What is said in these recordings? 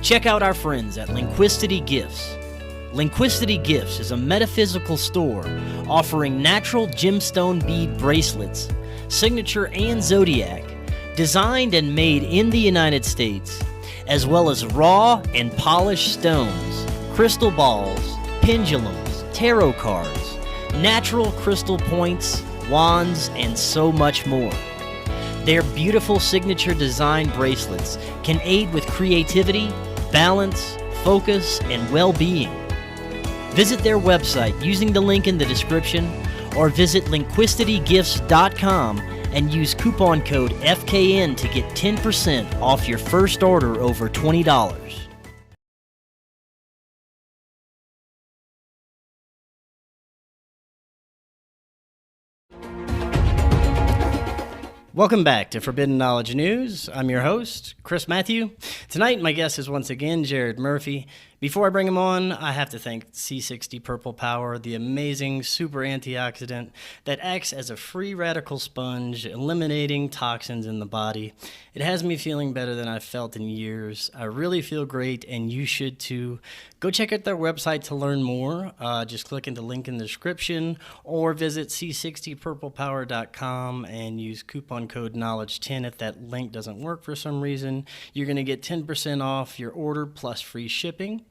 Check out our friends at Linquistity Gifts. Linquistity Gifts is a metaphysical store offering natural gemstone bead bracelets, signature and zodiac, designed and made in the United States, as well as raw and polished stones, crystal balls, pendulums, tarot cards, natural crystal points, wands, and so much more. Their beautiful signature design bracelets can aid with creativity, balance, focus, and well-being. Visit their website using the link in the description or visit linquistitygifts.com and use coupon code FKN to get 10% off your first order over $20. Welcome back to Forbidden Knowledge News. I'm your host, Chris Matthew. Tonight, my guest is once again Jared Murphy. Before I bring him on, I have to thank C60 Purple Power, the amazing super antioxidant that acts as a free radical sponge, eliminating toxins in the body. It has me feeling better than I've felt in years. I really feel great, and you should too. Go check out their website to learn more. Just click in the link in the description or visit c60purplepower.com and use coupon code KNOWLEDGE10 if that link doesn't work for some reason. You're going to get 10% off your order plus free shipping.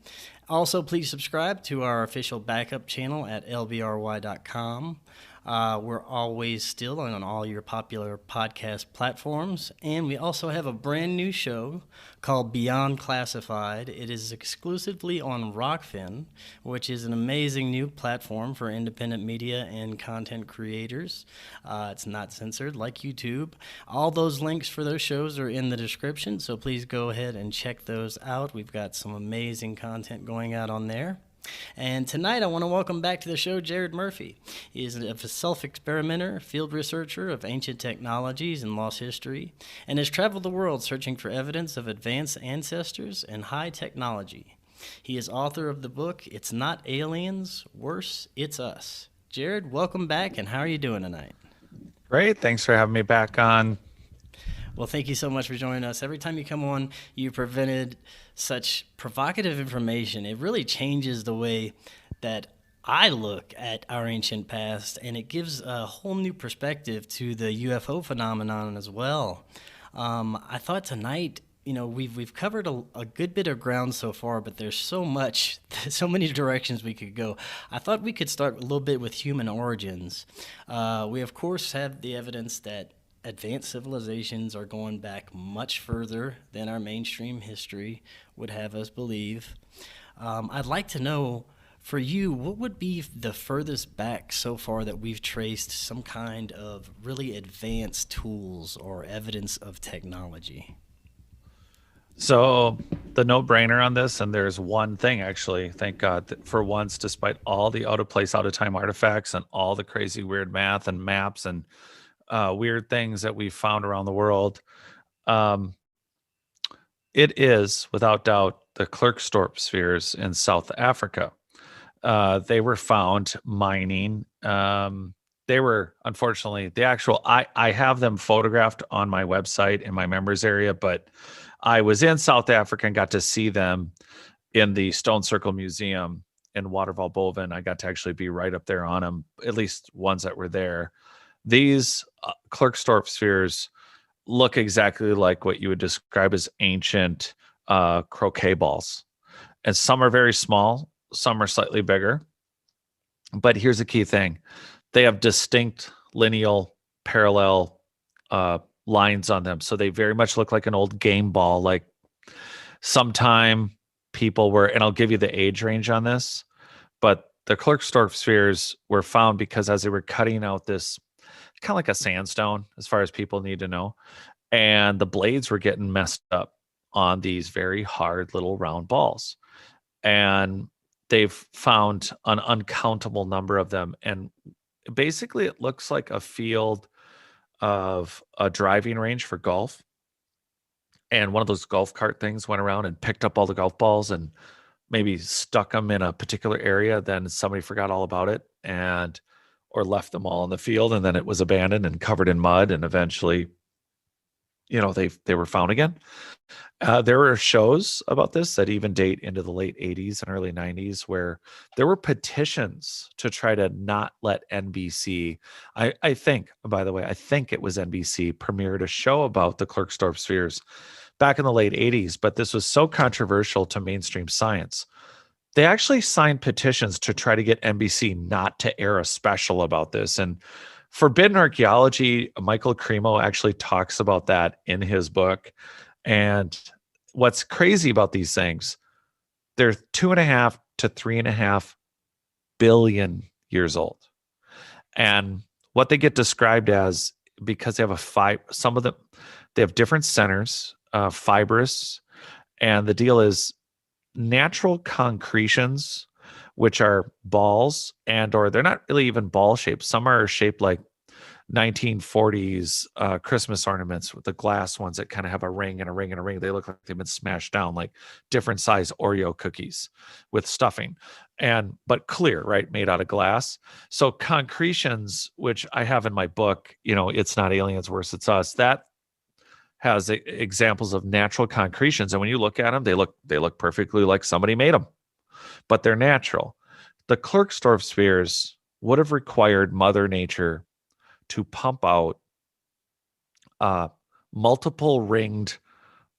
Also, please subscribe to our official backup channel at lbry.com. We're always still on all your popular podcast platforms. And we also have a brand new show called Beyond Classified. It is exclusively on Rokfin, which is an amazing new platform for independent media and content creators. It's not censored like YouTube. All those links for those shows are in the description, so please go ahead and check those out. We've got some amazing content going out on there. And tonight I want to welcome back to the show Jared Murphy. He is a self-experimenter, field researcher of ancient technologies and lost history, and has traveled the world searching for evidence of advanced ancestors and high technology. He is author of the book, It's Not Aliens, Worse, It's Us. Jared, welcome back, and how are you doing tonight? Great. Thanks for having me back on. Well, thank you so much for joining us. Every time you come on, you presented such provocative information. It really changes the way that I look at our ancient past, and it gives a whole new perspective to the UFO phenomenon as well. I thought tonight, we've covered a good bit of ground so far, but there's so many directions we could go. I thought we could start a little bit with human origins. We, of course, have the evidence that advanced civilizations are going back much further than our mainstream history would have us believe. I'd like to know, for you, what would be the furthest back so far that we've traced some kind of really advanced tools or evidence of technology? So the no-brainer on this, and there's one thing actually, thank God, that for once, despite all the out-of-place, out-of-time artifacts and all the crazy weird math and maps and weird things that we found around the world. It is, without doubt, the Clerkstorp Spheres in South Africa. They were found mining. They were, unfortunately, I have them photographed on my website in my members area, but I was in South Africa and got to see them in the Stone Circle Museum in Waterval Boven. I got to actually be right up there on them, at least ones that were there. These Clerkstorp spheres look exactly like what you would describe as ancient croquet balls. And some are very small, some are slightly bigger. But here's the key thing. They have distinct lineal parallel lines on them. So they very much look like an old game ball. Like sometime people were, and I'll give you the age range on this, but the Clerkstorp spheres were found because as they were cutting out this kind of like a sandstone, as far as people need to know. And the blades were getting messed up on these very hard little round balls. And they've found an uncountable number of them. And basically it looks like a field of a driving range for golf. And one of those golf cart things went around and picked up all the golf balls and maybe stuck them in a particular area. Then somebody forgot all about it or left them all in the field, and then it was abandoned and covered in mud, and eventually they were found again. There were shows about this that even date into the late 80s and early 90s where there were petitions to try to not let NBC, I think, by the way, I think it was NBC, premiered a show about the Clerkstorp Spheres back in the late 80s, but this was so controversial to mainstream science. They actually signed petitions to try to get NBC not to air a special about this. And Forbidden Archaeology, Michael Cremo actually talks about that in his book. And what's crazy about these things, they're 2.5 to 3.5 billion years old. And what they get described as, because they have some of them, they have different centers, fibrous. And the deal is natural concretions, which are balls or they're not really even ball shaped. Some are shaped like 1940s Christmas ornaments with the glass ones that kind of have a ring and a ring and a ring. They look like they've been smashed down, like different size Oreo cookies with stuffing, but clear, right? Made out of glass. So concretions, which I have in my book, It's Not Aliens, Worse It's Us, that has examples of natural concretions. And when you look at them, they look perfectly like somebody made them, but they're natural. The Clerkstorp spheres would have required Mother Nature to pump out multiple ringed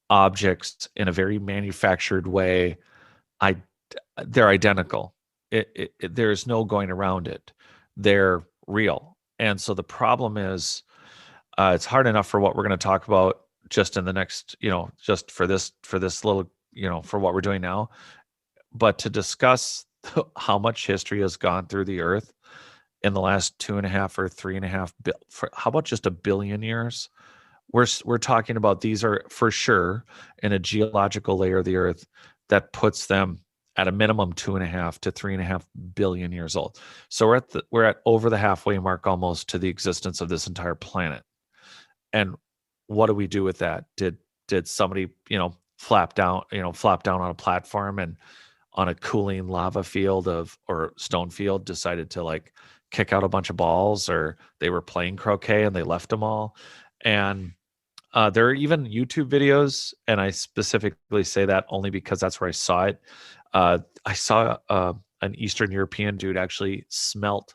objects in a very manufactured way. They're identical. There's no going around it. They're real. And so the problem is, it's hard enough for what we're going to talk about just in the next, just for this little, for what we're doing now, but to discuss how much history has gone through the earth in the last 2.5 or 3.5, how about just 1 billion years? We're talking about, these are for sure in a geological layer of the earth that puts them at a minimum 2.5 to 3.5 billion years old. So we're at over the halfway mark almost to the existence of this entire planet. And what do we do with that? Did somebody, flop down on a platform and on a cooling lava field or stone field decided to like kick out a bunch of balls, or they were playing croquet and they left them all? And there are even YouTube videos, and I specifically say that only because that's where I saw it. I saw an Eastern European dude actually smelt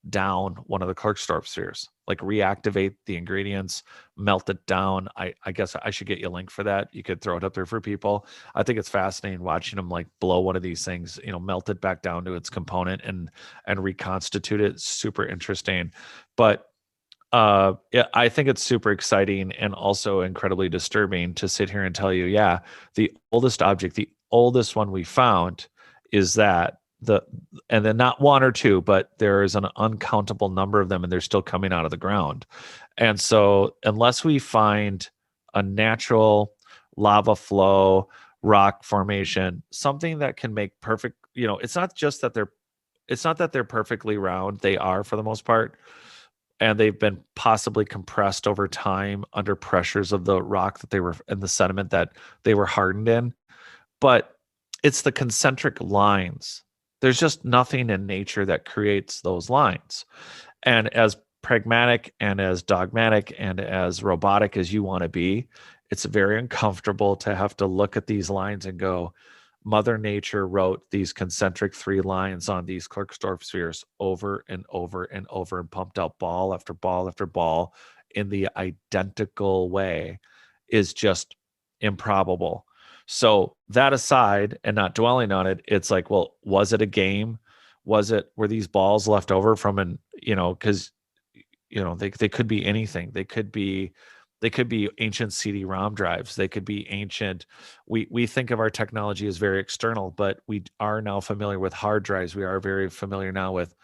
down one of the Clerkstorp spheres, like reactivate the ingredients, melt it down. I guess I should get you a link for that. You could throw it up there for people. I think it's fascinating watching them like blow one of these things, melt it back down to its component and reconstitute it. It's super interesting. But yeah, I think it's super exciting and also incredibly disturbing to sit here and tell you, yeah, the oldest object, the oldest one we found is that and then not one or two, but there is an uncountable number of them, and they're still coming out of the ground. And so unless we find a natural lava flow, rock formation, something that can make perfect, it's not that they're perfectly round. They are, for the most part, and they've been possibly compressed over time under pressures of the rock that they were in, the sediment that they were hardened in. But it's the concentric lines. There's just nothing in nature that creates those lines. And as pragmatic and as dogmatic and as robotic as you want to be, it's very uncomfortable to have to look at these lines and go, Mother Nature wrote these concentric 3 lines on these Clerkstorp spheres over and over and over and pumped out ball after ball after ball in the identical way is just improbable. So that aside, and not dwelling on it, it's like, well, was it a game? Were these balls left over from because they could be anything. They could be ancient CD-ROM drives. They could be ancient. We think of our technology as very external, but we are now familiar with hard drives. We are very familiar now with.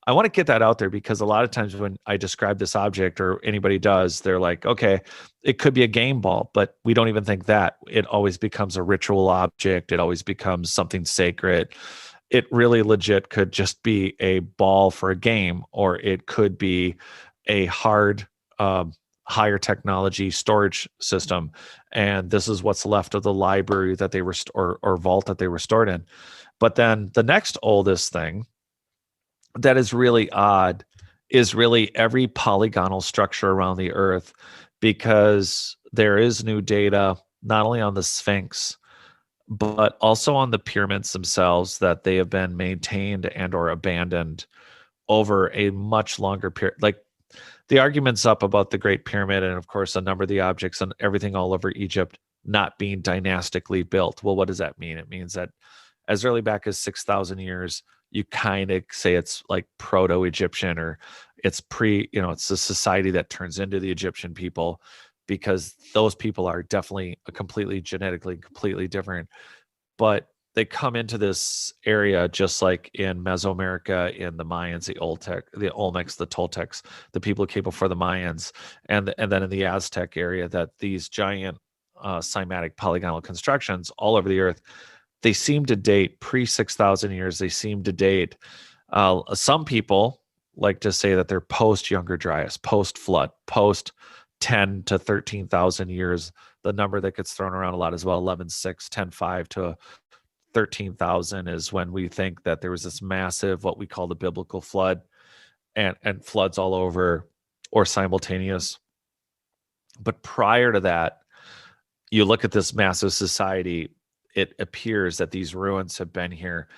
I want to get that out there because a lot of times when I describe this object or anybody does, they're like, okay, it could be a game ball, but we don't even think that. It always becomes a ritual object. It always becomes something sacred. It really legit could just be a ball for a game, or it could be a hard, higher technology storage system. And this is what's left of the library that they were, or vault that they were stored in. But then the next oldest thing that is really odd is really every polygonal structure around the earth because there is new data not only on the Sphinx, but also on the pyramids themselves, that they have been maintained and or abandoned over a much longer period. Like, the argument's up about the Great Pyramid and, of course, a number of the objects and everything all over Egypt not being dynastically built. Well, what does that mean? It means that as early back as 6,000 years, you kind of say it's like proto-Egyptian, or it's it's a society that turns into the Egyptian people, because those people are definitely a completely genetically completely different. But they come into this area just like in Mesoamerica, in the Mayans, the Olmecs, the Toltecs, the people who came before the Mayans, and then in the Aztec area, that these giant cymatic polygonal constructions all over the earth, they seem to date pre 6,000 years. They seem to date. Some people like to say that they're post Younger Dryas, post flood, post 10 to 13,000 years. The number that gets thrown around a lot as well, 11.6, 10.5 to 13,000, is when we think that there was this massive, what we call the biblical flood, and floods all over or simultaneous. But prior to that, you look at this massive society, it appears that these ruins have been here,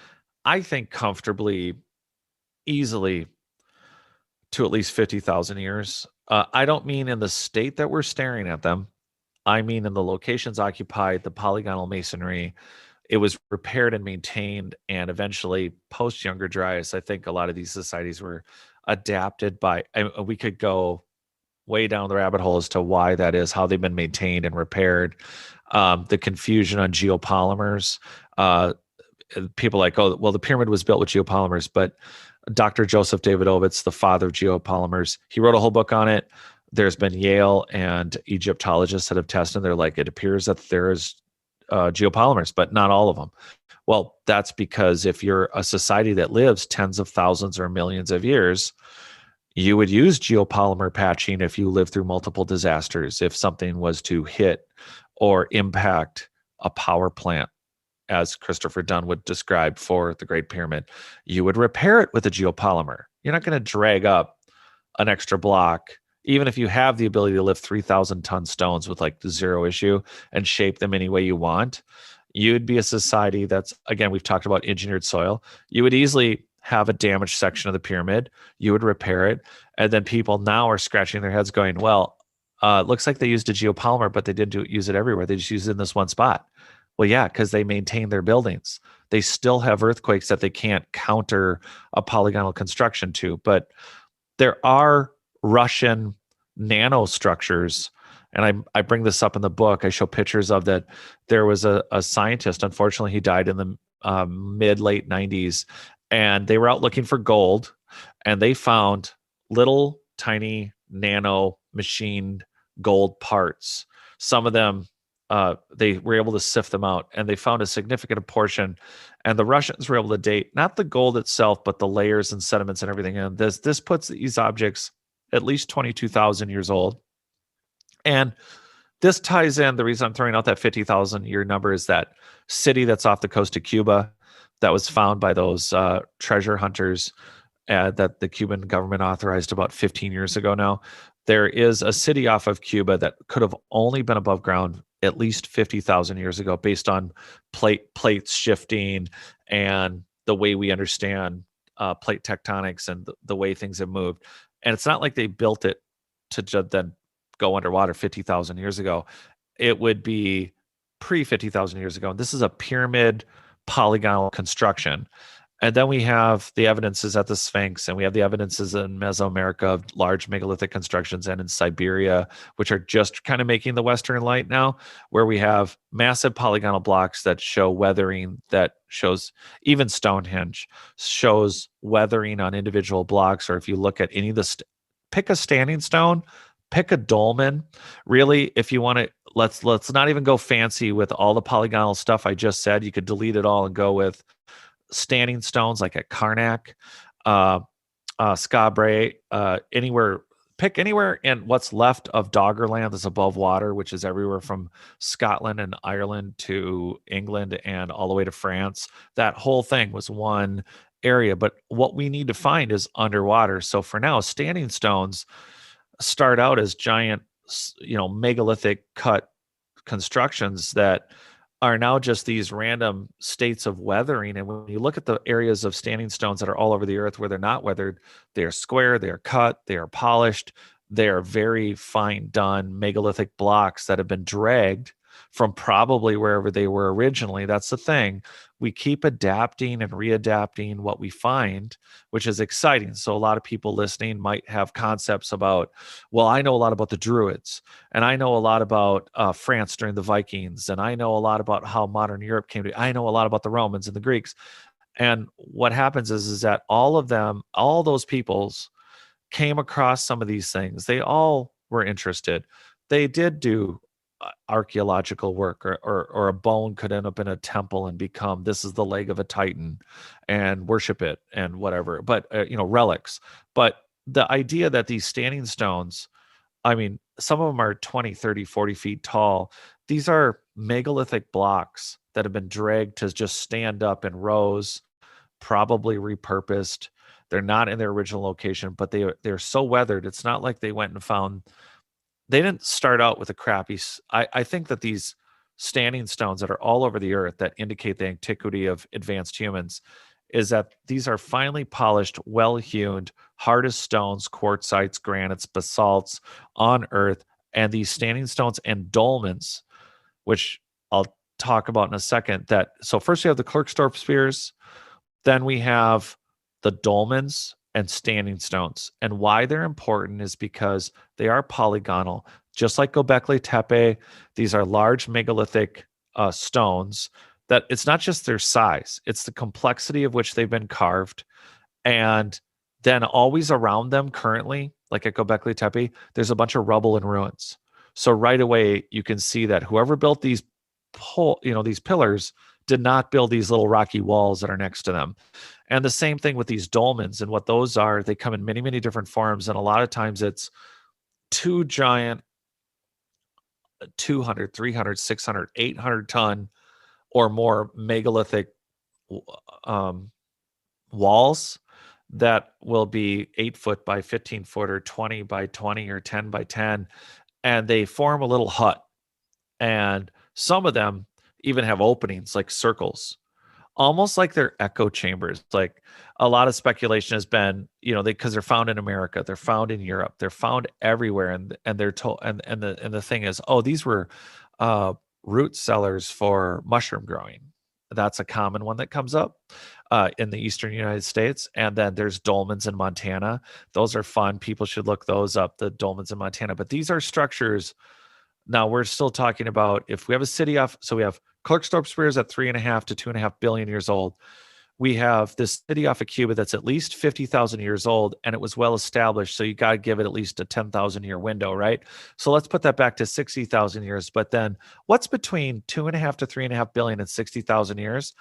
I think, comfortably, easily, to at least 50,000 years. I don't mean in the state that we're staring at them. I mean in the locations occupied, the polygonal masonry. It was repaired and maintained, and eventually, post Younger Dryas, I think a lot of these societies were adapted by. And we could go way down the rabbit hole as to why that is, how they've been maintained and repaired. The confusion on geopolymers. People like, oh, well, the pyramid was built with geopolymers, but Dr. Joseph Davidovitz, the father of geopolymers, he wrote a whole book on it. There's been Yale and Egyptologists that have tested. They're like, it appears that there is geopolymers, but not all of them. Well, that's because if you're a society that lives tens of thousands or millions of years, you would use geopolymer patching if you live through multiple disasters. If something was to hit or impact a power plant, as Christopher Dunn would describe for the Great Pyramid, you would repair it with a geopolymer. You're not going to drag up an extra block, even if you have the ability to lift 3,000 ton stones with like zero issue and shape them any way you want. You'd be a society that's, again, we've talked about engineered soil. You would easily have a damaged section of the pyramid. You would repair it. And then people now are scratching their heads going, well, it looks like they used a geopolymer, but they didn't use it everywhere. They just used it in this one spot. Well, yeah, because they maintain their buildings. They still have earthquakes that they can't counter a polygonal construction to. But there are Russian nanostructures, and I bring this up in the book. I show pictures of that. There was a scientist, unfortunately, he died in the mid-late 90s, and they were out looking for gold, and they found little tiny nano machined gold parts. Some of them, they were able to sift them out, and they found a significant portion. And the Russians were able to date not the gold itself, but the layers and sediments and everything. And this puts these objects at least 22,000 years old. And this ties in. The reason I'm throwing out that 50,000 year number is that city that's off the coast of Cuba that was found by those treasure hunters that the Cuban government authorized about 15 years ago now. There is a city off of Cuba that could have only been above ground at least 50,000 years ago, based on plates shifting and the way we understand plate tectonics and the way things have moved. And it's not like they built it to then go underwater 50,000 years ago. It would be pre 50,000 years ago. And this is a pyramid polygonal construction. And then we have the evidences at the Sphinx, and we have the evidences in Mesoamerica of large megalithic constructions, and in Siberia, which are just kind of making the Western light now, where we have massive polygonal blocks that show weathering, that shows, even Stonehenge shows weathering on individual blocks. Or if you look at any of the, pick a standing stone, pick a dolmen. Really, if you want to, let's not even go fancy with all the polygonal stuff I just said. You could delete it all and go with standing stones like at Karnak, Schauberger, anywhere. Pick anywhere in what's left of Doggerland that's above water, which is everywhere from Scotland and Ireland to England and all the way to France. That whole thing was one area. But what we need to find is underwater. So for now, standing stones start out as giant megalithic cut constructions that are now just these random states of weathering. And when you look at the areas of standing stones that are all over the earth where they're not weathered, they are square, they are cut, they are polished, they are very fine done megalithic blocks that have been dragged from probably wherever they were originally. That's the thing. We keep adapting and readapting what we find, which is exciting. So a lot of people listening might have concepts about, well, I know a lot about the Druids, and I know a lot about France during the Vikings, and I know a lot about how modern Europe came to. I know a lot about the Romans and the Greeks. And what happens is that all of them, all those peoples came across some of these things. They all were interested. They did do archaeological work, or a bone could end up in a temple and become, this is the leg of a titan, and worship it and whatever. But relics. But the idea that these standing stones, I mean, some of them are 20, 30, 40 feet tall. These are megalithic blocks that have been dragged to just stand up in rows, probably repurposed. They're not in their original location, but they're so weathered. It's not like they went and found, they didn't start out with a crappy. I think that these standing stones that are all over the earth that indicate the antiquity of advanced humans is that these are finely polished, well-hewn, hardest stones, quartzites, granites, basalts on earth. And these standing stones and dolmens, which I'll talk about in a second. So first we have the Clerkstorp Spheres, then we have the dolmens and standing stones. And why they're important is because they are polygonal. Just like Göbekli Tepe, these are large megalithic stones that it's not just their size, it's the complexity of which they've been carved. And then always around them currently, like at Göbekli Tepe, there's a bunch of rubble and ruins. So right away, you can see that whoever built these these pillars did not build these little rocky walls that are next to them. And the same thing with these dolmens, and what those are, they come in many, many different forms. And a lot of times it's two giant 200, 300, 600, 800 ton or more megalithic walls that will be 8 foot by 15 foot or 20 by 20 or 10 by 10. And they form a little hut. And some of them even have openings like circles, almost like they're echo chambers. Like a lot of speculation has been, because they're found in America, they're found in Europe, they're found everywhere, and they're told, and the thing is, oh, these were root cellars for mushroom growing. That's a common one that comes up in the eastern United States. And then there's dolmens in Montana. Those are fun. People should look those up, the dolmens in Montana. But these are structures. Now we're still talking about, if we have a city off, so we have Clerkstorp Spheres at 3.5 to 2.5 billion years old. We have this city off of Cuba that's at least 50,000 years old, and it was well established. So you got to give it at least a 10,000 year window, right? So let's put that back to 60,000 years. But then what's between 2.5 to 3.5 billion and 60,000 years?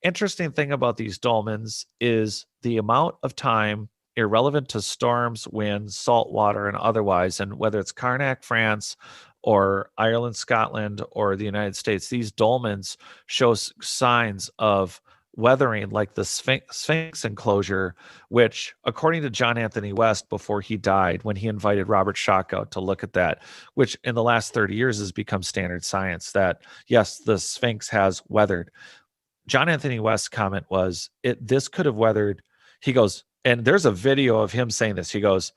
Interesting thing about these dolmens is the amount of time irrelevant to storms, winds, salt water, and otherwise, and whether it's Karnak, France, or Ireland, Scotland, or the United States, these dolmens show signs of weathering, like the Sphinx enclosure, which, according to John Anthony West, before he died, when he invited Robert Schoch out to look at that, which in the last 30 years has become standard science, that yes, the Sphinx has weathered. John Anthony West's comment was, this could have weathered. He goes, and there's a video of him saying this. He goes,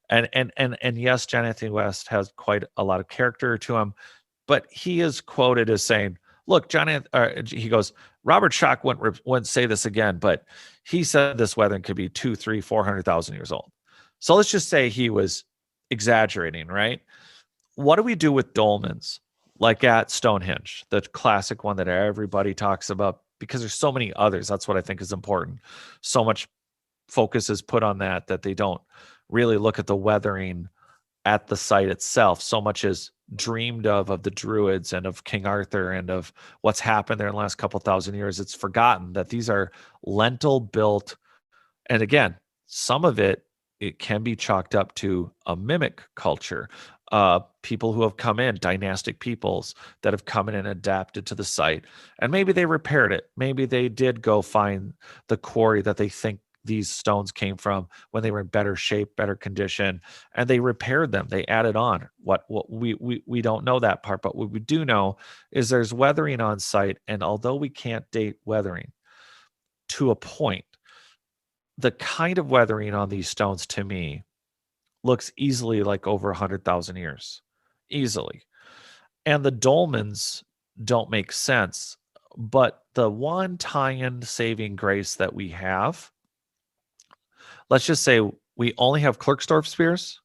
and yes, John Anthony West has quite a lot of character to him, but he is quoted as saying, look, he goes, Robert Schoch wouldn't say this again, but he said this weathering could be 2, 3, 400,000 years old. So let's just say he was exaggerating, right? What do we do with dolmens? Like at Stonehenge, the classic one that everybody talks about, because there's so many others. That's what I think is important. So much focus is put on that they don't really look at the weathering at the site itself. So much is dreamed of the Druids and of King Arthur and of what's happened there in the last couple thousand years. It's forgotten that these are lentil built. And again, some of it can be chalked up to a mimic culture. People who have come in, dynastic peoples that have come in and adapted to the site. And maybe they repaired it. Maybe they did go find the quarry that they think these stones came from when they were in better shape, better condition, and they repaired them. They added on. What we don't know that part, but what we do know is there's weathering on site, and although we can't date weathering to a point, the kind of weathering on these stones to me looks easily like over 100,000 years, easily. And the dolmens don't make sense, but the one tie-in saving grace that we have, let's just say we only have Clerkstorp spheres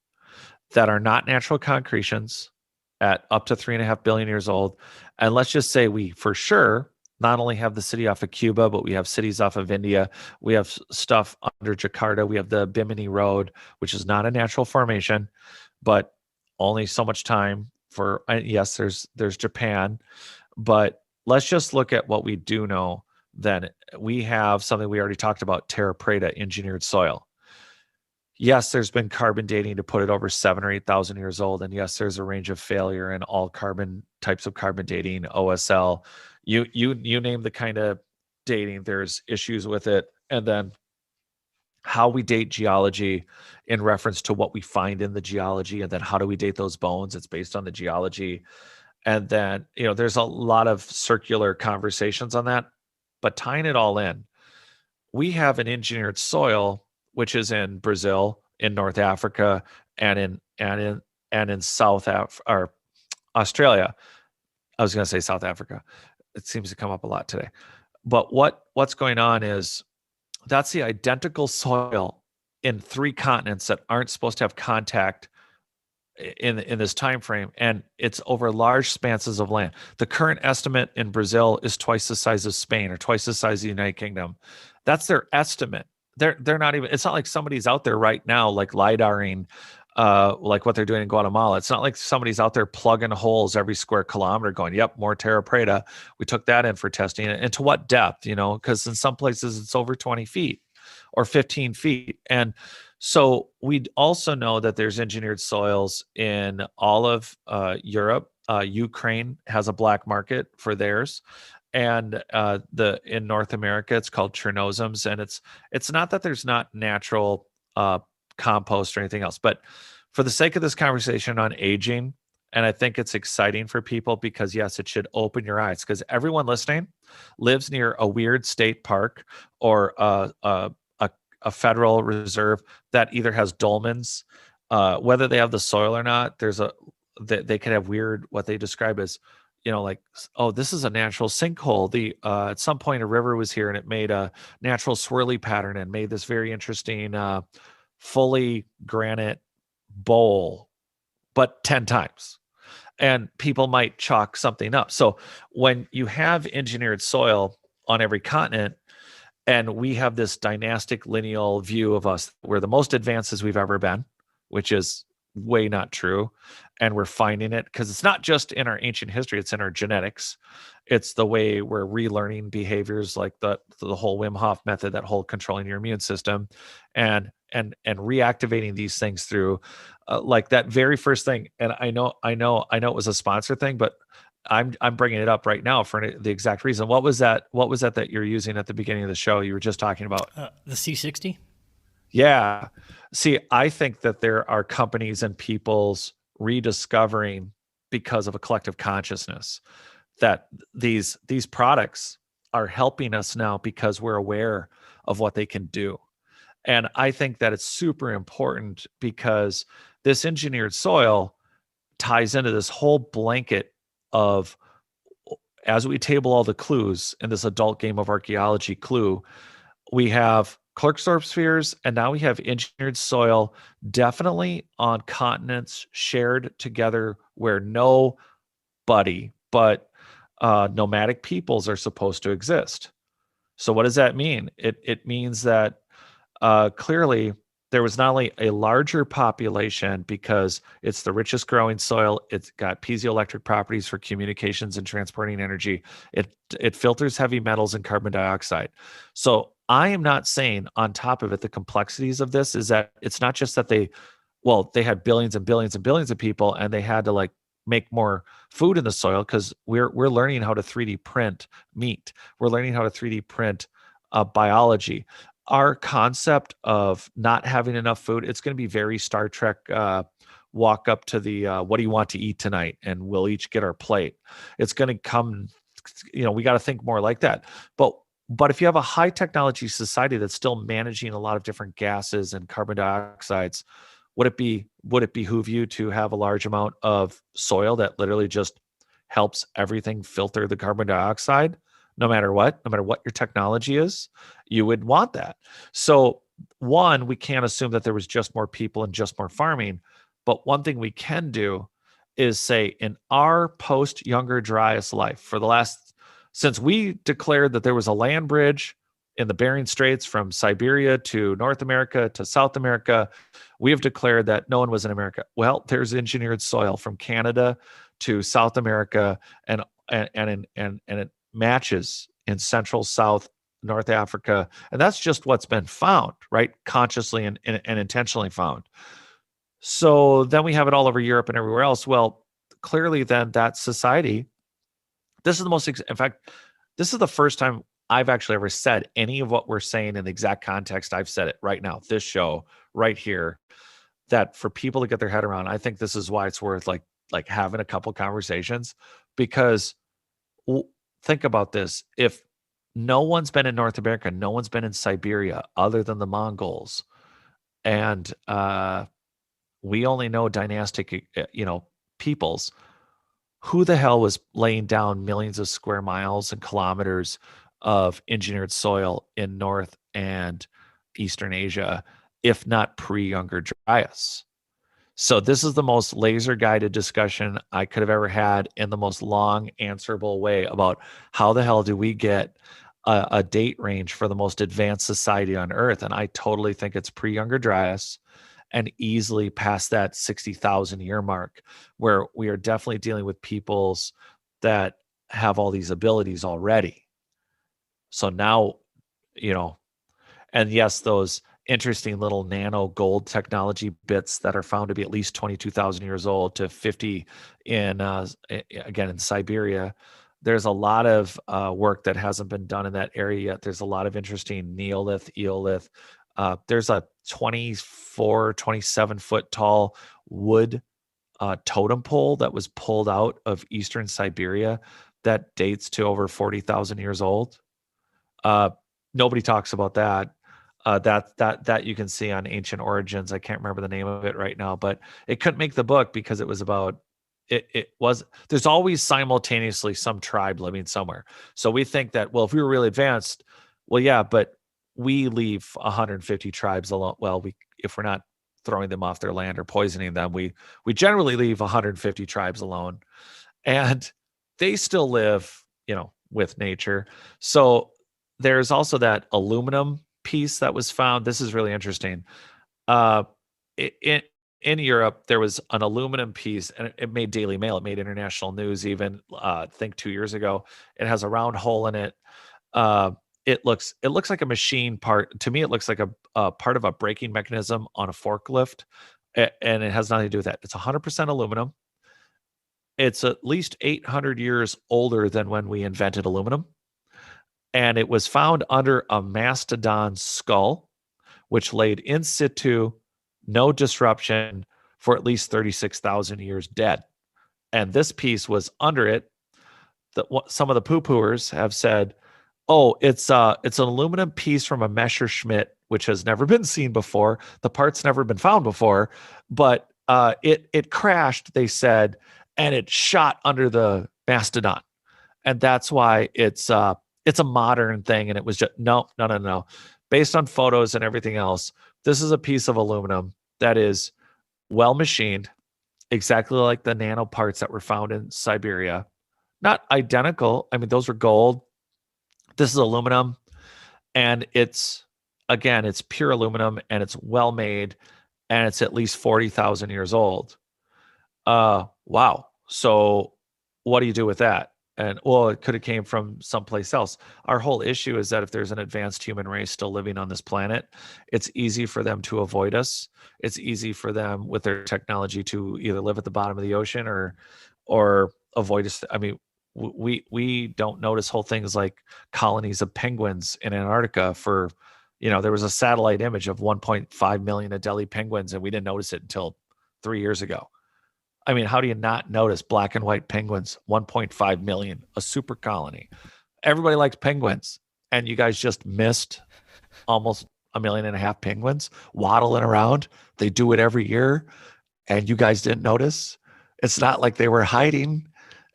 that are not natural concretions at up to 3.5 billion years old. And let's just say we for sure not only have the city off of Cuba, but we have cities off of India. We have stuff under Jakarta. We have the Bimini Road, which is not a natural formation, but only so much time for, yes, there's Japan. But let's just look at what we do know. Then we have something we already talked about, terra preta, engineered soil. Yes, there's been carbon dating to put it over 7,000 or 8,000 years old. And yes, there's a range of failure in all carbon types of carbon dating, OSL. You name the kind of dating, there's issues with it. And then how we date geology in reference to what we find in the geology, and then how do we date those bones? It's based on the geology. And then, there's a lot of circular conversations on that, but tying it all in, we have an engineered soil, which is in Brazil, in North Africa, and in or Australia. I was going to say South Africa. It seems to come up a lot today. But what's going on is that's the identical soil in 3 continents that aren't supposed to have contact in this time frame, and it's over large expanses of land. The current estimate in Brazil is twice the size of Spain or twice the size of the United Kingdom. That's their estimate. They're not even, it's not like somebody's out there right now like lidaring like what they're doing in Guatemala. It's not like somebody's out there plugging holes every square kilometer going, yep, more terra preta. We took that in for testing. And to what depth, because in some places it's over 20 feet or 15 feet. And so we also know that there's engineered soils in all of Europe. Ukraine has a black market for theirs. And in North America, it's called Chernozem's. And it's not that there's not natural compost or anything else, but for the sake of this conversation on aging, and I think it's exciting for people because yes, it should open your eyes, because everyone listening lives near a weird state park or a federal reserve that either has dolmens, whether they have the soil or not. They could have weird, what they describe as, like, oh, this is a natural sinkhole. At some point a river was here and it made a natural swirly pattern and made this very interesting fully granite bowl, but 10 times. And people might chalk something up. So when you have engineered soil on every continent, and we have this dynastic lineal view of us, we're the most advanced as we've ever been, which is way not true. And we're finding it because it's not just in our ancient history, it's in our genetics. It's the way we're relearning behaviors like the whole Wim Hof method, that whole controlling your immune system and reactivating these things through like that very first thing. And I know it was a sponsor thing, but I'm bringing it up right now for the exact reason. What was that that you're using at the beginning of the show? You were just talking about the C60. Yeah. See, I think that there are companies and people's rediscovering, because of a collective consciousness, that these products are helping us now because we're aware of what they can do. And I think that it's super important because this engineered soil ties into this whole blanket of, as we table all the clues in this adult game of archaeology clue, we have Clerkstorp spheres, and now we have engineered soil, definitely on continents shared together where nobody but nomadic peoples are supposed to exist. So what does that mean? It means that clearly there was not only a larger population because it's the richest growing soil, it's got piezoelectric properties for communications and transporting energy, it filters heavy metals and carbon dioxide. So I am not saying, on top of it, the complexities of this is that it's not just that they had billions and billions and billions of people and they had to like make more food in the soil, because we're learning how to 3D print meat. We're learning how to 3D print biology. our concept of not having enough food, it's going to be very Star Trek, walk up to the what do you want to eat tonight, and we'll each get our plate. It's going to come, we got to think more like that. But if you have a high technology society that's still managing a lot of different gases and carbon dioxides, would it behoove you to have a large amount of soil that literally just helps everything filter the carbon dioxide, no matter what your technology is? You would want that. So one, we can't assume that there was just more people and just more farming, but one thing we can do is say, in our post Younger Dryas life, since we declared that there was a land bridge in the Bering Straits from Siberia to North America to South America, we have declared that no one was in America. Well, there's engineered soil from Canada to South America, and it matches in Central, South, North Africa, and that's just what's been found, right? Consciously and intentionally found. So then we have it all over Europe and everywhere else. Well, clearly, then that society. This is the most. In fact, this is the first time I've actually ever said any of what we're saying in the exact context. I've said it right now, this show right here, that for people to get their head around, I think this is why it's worth like having a couple conversations, because think about this. If no one's been in North America, no one's been in Siberia other than the Mongols, and we only know dynastic, peoples. Who the hell was laying down millions of square miles and kilometers of engineered soil in North and Eastern Asia, if not pre-Younger Dryas? So this is the most laser-guided discussion I could have ever had, in the most long, answerable way, about how the hell do we get a date range for the most advanced society on Earth. And I totally think it's pre-Younger Dryas, and easily past that 60,000 year mark, where we are definitely dealing with peoples that have all these abilities already. So now, and yes, those interesting little nano gold technology bits that are found to be at least 22,000 years old to 50 in, again, in Siberia. There's a lot of work that hasn't been done in that area yet. There's a lot of interesting Neolith, Eolith. There's a 24, 27 foot tall wood totem pole that was pulled out of Eastern Siberia that dates to over 40,000 years old. Nobody talks about that. That you can see on Ancient Origins. I can't remember the name of it right now, but it couldn't make the book because it was about there's always simultaneously some tribe living somewhere. So we think that, well, if we were really advanced, well, yeah, but we leave 150 tribes alone. Well, if we're not throwing them off their land or poisoning them, we generally leave 150 tribes alone, and they still live, with nature. So there's also that aluminum piece that was found. This is really interesting. In Europe, there was an aluminum piece, and it made Daily Mail. It made international news even, I think 2 years ago. It has a round hole in it. It looks like a machine part. To me, it looks like a part of a braking mechanism on a forklift, and it has nothing to do with that. It's 100% aluminum. It's at least 800 years older than when we invented aluminum. And it was found under a mastodon skull, which laid in situ, no disruption, for at least 36,000 years dead. And this piece was under it. Some of the poo-pooers have said, oh, it's an aluminum piece from a Messerschmitt, which has never been seen before. The part's never been found before, but it crashed, they said, and it shot under the mastodon. And that's why it's a modern thing. And it was just, no. Based on photos and everything else, this is a piece of aluminum that is well machined, exactly like the nano parts that were found in Siberia. Not identical. I mean, those were gold. This is aluminum, and it's pure aluminum, and it's well made, and it's at least 40,000 years old. Wow. So what do you do with that? And well, it could have came from someplace else. Our whole issue is that if there's an advanced human race still living on this planet, it's easy for them to avoid us. It's easy for them with their technology to either live at the bottom of the ocean or avoid us. I mean, we don't notice whole things like colonies of penguins in Antarctica for There was a satellite image of 1.5 million Adelie penguins, and we didn't notice it until 3 years ago. I mean, how do you not notice black and white penguins? 1.5 million, a super colony. Everybody likes penguins, and you guys just missed almost 1.5 million penguins waddling around. They do it every year, and you guys didn't notice. It's not like they were hiding.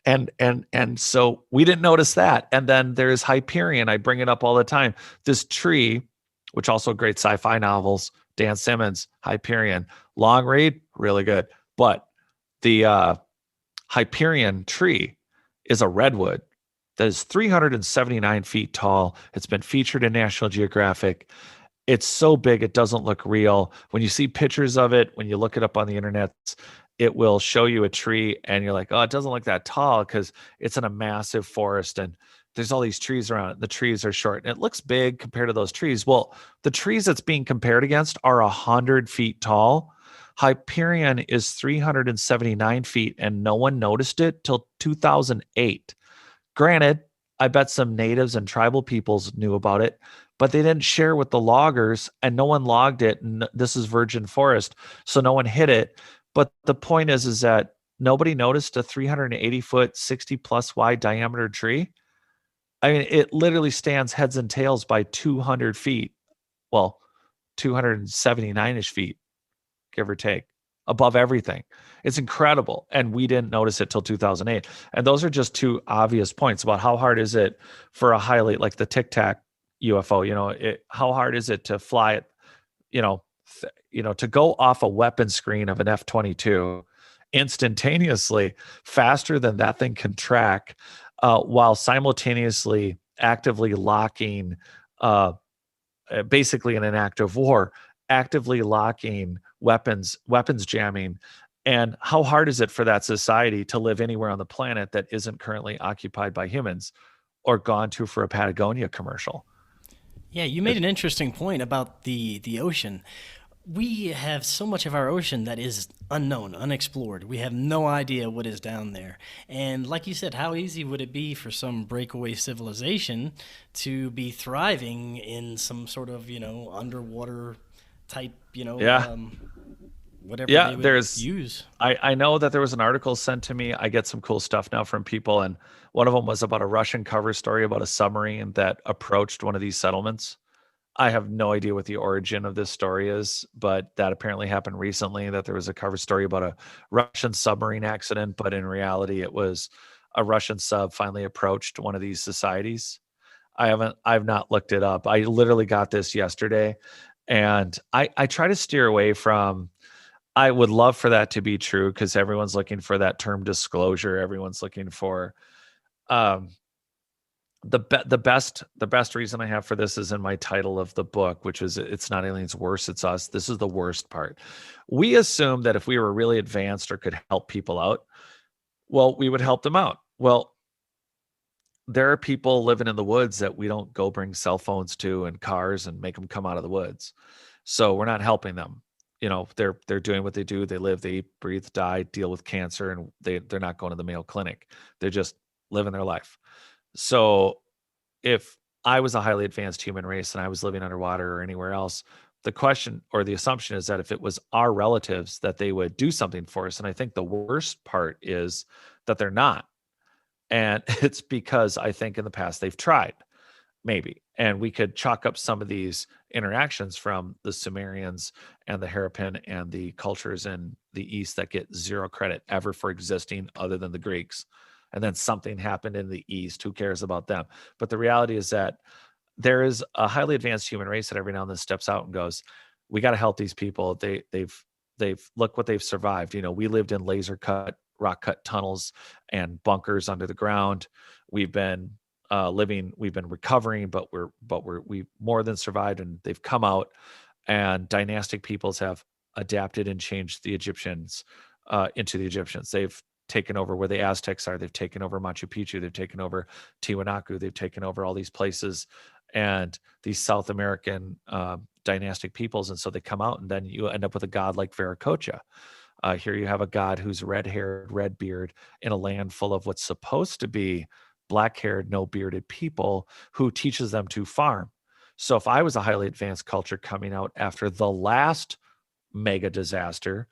And so we didn't notice that. And then there's Hyperion. I bring it up all the time. This tree, which also great sci-fi novels, Dan Simmons, Hyperion, long read, really good. But the Hyperion tree is a redwood that is 379 feet tall. It's been featured in National Geographic. It's so big, it doesn't look real. When you see pictures of it, when you look it up on the internet, it will show you a tree and you're like, oh, it doesn't look that tall because it's in a massive forest and there's all these trees around it. The trees are short and it looks big compared to those trees. Well, the trees it's being compared against are 100 feet tall. Hyperion is 379 feet and no one noticed it till 2008. Granted, I bet some natives and tribal peoples knew about it, but they didn't share with the loggers and no one logged it. And this is virgin forest, so no one hit it. But the point is that nobody noticed a 380-foot, 60-plus wide diameter tree. I mean, it literally stands heads and tails by 200 feet. Well, 279-ish feet, give or take, above everything. It's incredible. And we didn't notice it till 2008. And those are just two obvious points about how hard is it for a highly, like the Tic Tac UFO, how hard is it to fly it, to go off a weapon screen of an F-22 instantaneously faster than that thing can track, while simultaneously actively locking, basically in an act of war, actively locking weapons jamming. And how hard is it for that society to live anywhere on the planet that isn't currently occupied by humans or gone to for a Patagonia commercial? Yeah, you made an interesting point about the ocean. We have so much of our ocean that is unknown, unexplored. We have no idea what is down there. And like you said, how easy would it be for some breakaway civilization to be thriving in some sort of, underwater type, Yeah. whatever Yeah, they would there's use? I know that there was an article sent to me. I get some cool stuff now from people, and one of them was about a Russian cover story about a submarine that approached one of these settlements. I have no idea what the origin of this story is, but that apparently happened recently, that there was a cover story about a Russian submarine accident, but in reality it was a Russian sub finally approached one of these societies. I've not looked it up. I literally got this yesterday, and I try to steer away from. I would love for that to be true because everyone's looking for that term disclosure. Everyone's looking for um, the best reason I have for this is in my title of the book, which is "It's Not Aliens, Worse, It's Us." This is the worst part. We assume that if we were really advanced or could help people out, well, we would help them out. Well, there are people living in the woods that we don't go bring cell phones to and cars and make them come out of the woods. So we're not helping them. They're doing what they do. They live, they eat, breathe, die, deal with cancer, and they're not going to the Mayo Clinic. They're just living their life. So if I was a highly advanced human race and I was living underwater or anywhere else, the question or the assumption is that if it was our relatives, that they would do something for us. And I think the worst part is that they're not. And it's because I think in the past they've tried, maybe. And we could chalk up some of these interactions from the Sumerians and the Harappan and the cultures in the East that get zero credit ever for existing other than the Greeks. And then something happened in the East. Who cares about them? But the reality is that there is a highly advanced human race that every now and then steps out and goes, we got to help these people. They've look what they've survived. We lived in rock cut tunnels and bunkers under the ground. We've been we've been recovering, but we more than survived, and they've come out, and dynastic peoples have adapted and changed the Egyptians into the Egyptians. They've taken over where the Aztecs are. They've taken over Machu Picchu. They've taken over Tiwanaku. They've taken over all these places and these South American dynastic peoples. And so they come out, and then you end up with a god like Viracocha. Here you have a god who's red-haired, red-beard in a land full of what's supposed to be black-haired, no-bearded people who teaches them to farm. So if I was a highly advanced culture coming out after the last mega disaster,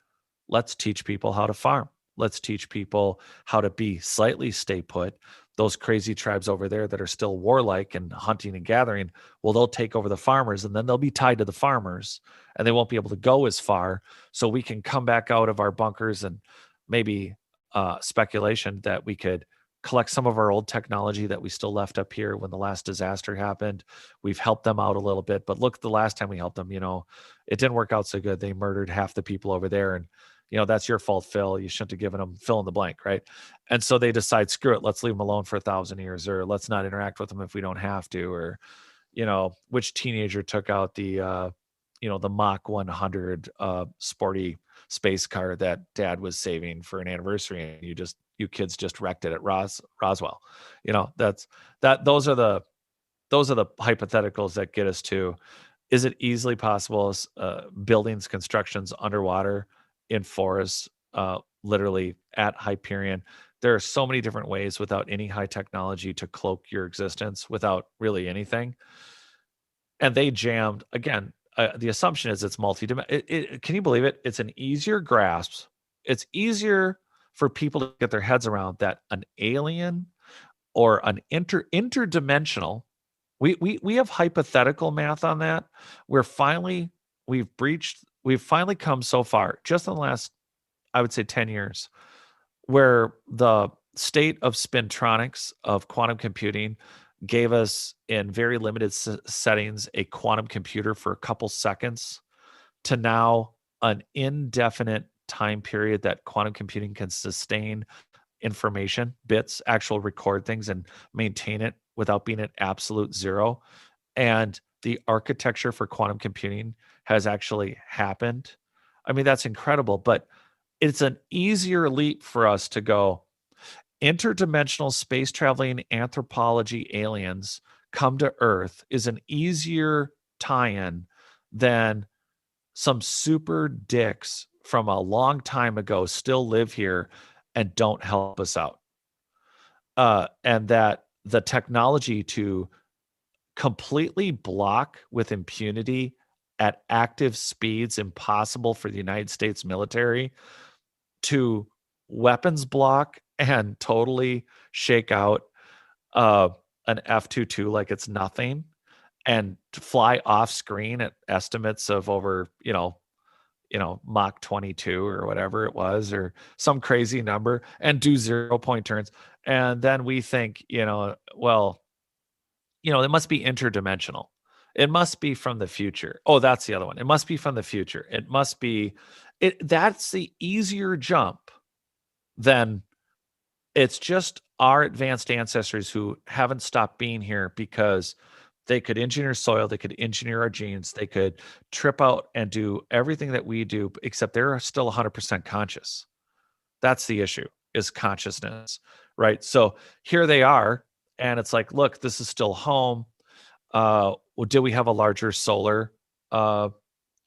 let's teach people how to farm. Let's teach people how to be slightly stay put. Those crazy tribes over there that are still warlike and hunting and gathering, well, they'll take over the farmers, and then they'll be tied to the farmers, and they won't be able to go as far. So we can come back out of our bunkers, and maybe speculation that we could collect some of our old technology that we still left up here when the last disaster happened. We've helped them out a little bit, but look, the last time we helped them, it didn't work out so good. They murdered half the people over there, and that's your fault, Phil. You shouldn't have given them fill in the blank, right? And so they decide, screw it, let's leave them alone for 1,000 years, or let's not interact with them if we don't have to, or which teenager took out the the Mach 100 sporty space car that dad was saving for an anniversary, and you kids just wrecked it at Roswell. Those are the hypotheticals that get us to, is it easily possible buildings, constructions underwater in forests, literally at Hyperion? There are so many different ways without any high technology to cloak your existence without really anything. And they jammed again. The assumption is it's multi-dimensional. Can you believe it? It's an easier grasp. It's easier for people to get their heads around that an alien or an interdimensional. We have hypothetical math on that. We've finally come so far, just in the last, I would say, 10 years, where the state of spintronics of quantum computing gave us, in very limited settings, a quantum computer for a couple seconds, to now an indefinite time period that quantum computing can sustain information, bits, actual record things and maintain it without being at absolute zero. And the architecture for quantum computing has actually happened. I mean, that's incredible, but it's an easier leap for us to go, interdimensional space traveling anthropology aliens come to Earth is an easier tie-in than some super dicks from a long time ago still live here and don't help us out. And that the technology to completely block with impunity at active speeds impossible for the United States military, to weapons block and totally shake out an F-22 like it's nothing, and to fly off screen at estimates of over, Mach 22 or whatever it was, or some crazy number, and do 0-point turns. And then we think, well, it must be interdimensional. It must be from the future. Oh, that's the other one. It must be from the future. It must be that's the easier jump than it's just our advanced ancestors who haven't stopped being here because they could engineer soil, they could engineer our genes, they could trip out and do everything that we do, except they're still 100% conscious. That's the issue, is consciousness, right? So here they are, and it's like, look, this is still home. Well, do we have a larger solar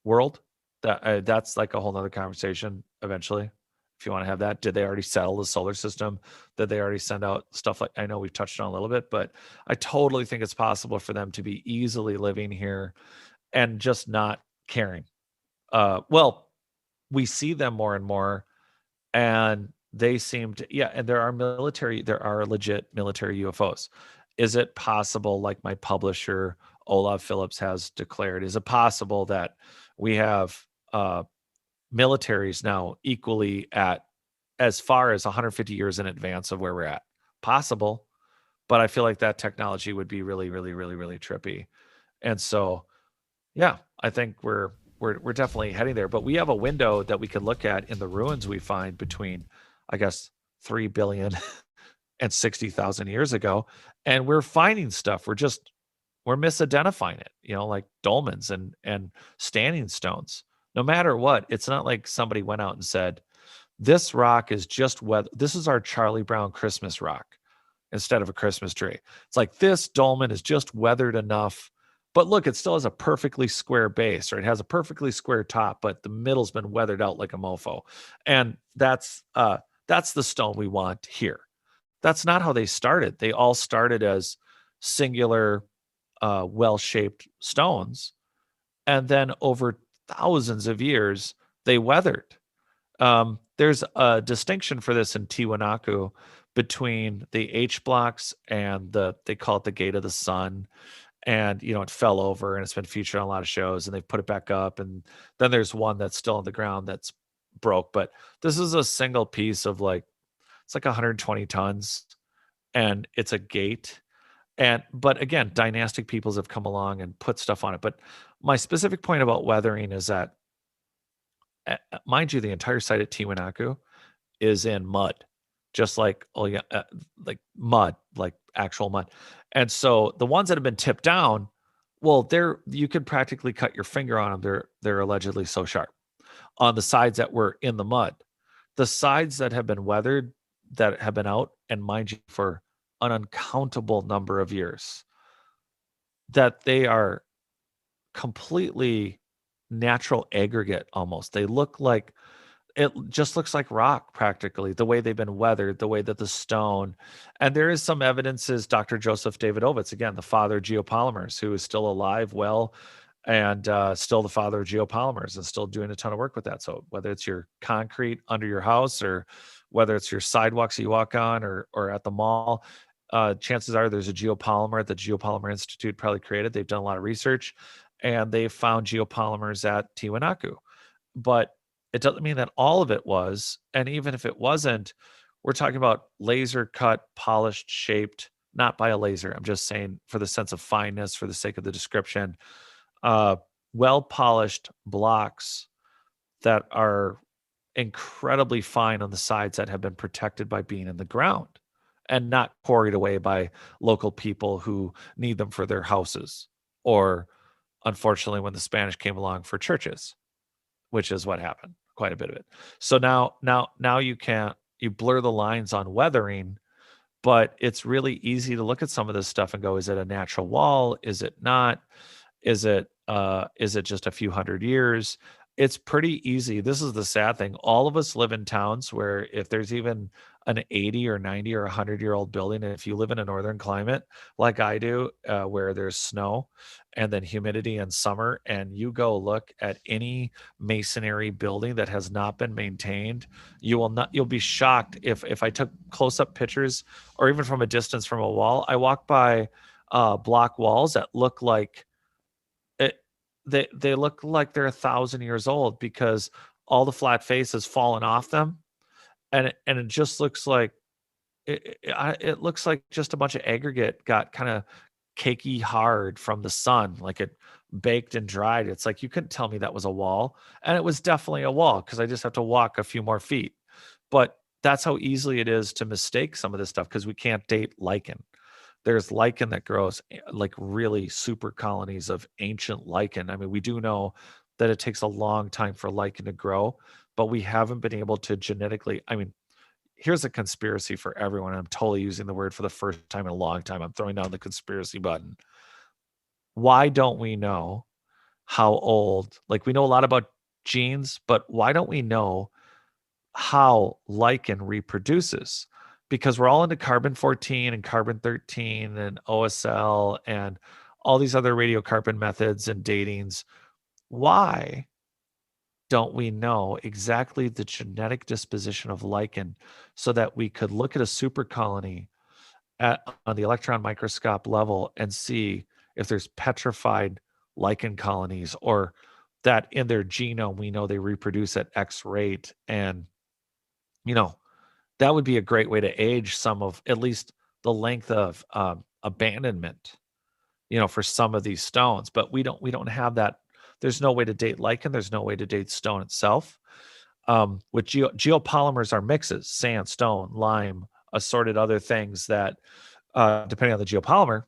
world? That's like a whole nother conversation eventually, if you want to have that. Did they already settle the solar system? Did they already send out stuff like, I know we've touched on a little bit, but I totally think it's possible for them to be easily living here and just not caring. Well, we see them more and more, and they seem to, yeah, and there are legit military UFOs. Is it possible, like my publisher Olav Phillips has declared, is it possible that we have militaries now equally at as far as 150 years in advance of where we're at? Possible, but I feel like that technology would be really, really, really, really trippy. And so, yeah, I think we're definitely heading there. But we have a window that we can look at in the ruins we find between, I guess, 3 billion and 60,000 years ago, and we're finding stuff. We're misidentifying it, like dolmens and standing stones. No matter what, it's not like somebody went out and said, this rock is just this is our Charlie Brown Christmas rock instead of a Christmas tree. It's like, this dolmen is just weathered enough, but look, it still has a perfectly square base, or it has a perfectly square top, but the middle's been weathered out like a mofo. And that's the stone we want here. That's not how they started. They all started as singular well-shaped stones, and then over thousands of years they weathered. There's a distinction for this in Tiwanaku between the H blocks and they call it the Gate of the Sun. And, it fell over and it's been featured on a lot of shows and they've put it back up. And then there's one that's still on the ground that's broke. But this is a single piece of it's like 120 tons and it's a gate. But again, dynastic peoples have come along and put stuff on it. But my specific point about weathering is that, mind you, the entire site at Tiwanaku is in mud, just like like mud, like actual mud. And so the ones that have been tipped down, well, you could practically cut your finger on them. They're allegedly so sharp. On the sides that were in the mud, the sides that have been weathered, that have been out, and mind you, for an uncountable number of years, that they are completely natural aggregate almost. They look like it just looks like rock practically, the way they've been weathered, the way that the stone, and there is some evidences. Dr. Joseph David Ovitz, again, the father of geopolymers, who is still alive, well, and still the father of geopolymers and still doing a ton of work with that. So whether it's your concrete under your house or whether it's your sidewalks that you walk on or at the mall, chances are there's a geopolymer that the Geopolymer Institute probably created. They've done a lot of research and they've found geopolymers at Tiwanaku. But it doesn't mean that all of it was. And even if it wasn't, we're talking about laser cut, polished, shaped, not by a laser. I'm just saying for the sense of fineness, for the sake of the description, well polished blocks that are incredibly fine on the sides that have been protected by being in the ground and not quarried away by local people who need them for their houses or, unfortunately, when the Spanish came along, for churches, which is what happened, quite a bit of it. So now you blur the lines on weathering, but it's really easy to look at some of this stuff and go, is it a natural wall? Is it not? Is it just a few hundred years? It's pretty easy. This is the sad thing. All of us live in towns where if there's even an 80 or 90 or 100-year-old building, and if you live in a northern climate like I do, where there's snow and then humidity in summer, and you go look at any masonry building that has not been maintained, you'll be shocked if I took close-up pictures or even from a distance from a wall. I walk by block walls that look like they look like they're 1,000 years old because all the flat face has fallen off them, and it just looks like it looks like just a bunch of aggregate got kind of cakey hard from the sun, like it baked and dried. It's like you couldn't tell me that was a wall, and it was definitely a wall because I just have to walk a few more feet. But that's how easily it is to mistake some of this stuff because we can't date lichen. There's lichen that grows like really super colonies of ancient lichen. I mean, we do know that it takes a long time for lichen to grow, but we haven't been able to genetically. I mean, here's a conspiracy for everyone. I'm totally using the word for the first time in a long time. I'm throwing down the conspiracy button. Why don't we know how old? Like, we know a lot about genes, but why don't we know how lichen reproduces? Because we're all into carbon 14 and carbon 13 and OSL and all these other radiocarbon methods and datings. Why don't we know exactly the genetic disposition of lichen so that we could look at a super colony on the electron microscope level and see if there's petrified lichen colonies, or that in their genome we know they reproduce at X rate? And that would be a great way to age some of, at least the length of abandonment, for some of these stones. But we don't have that. There's no way to date lichen. There's no way to date stone itself. With geopolymers are mixes: sand, stone, lime, assorted other things that, depending on the geopolymer,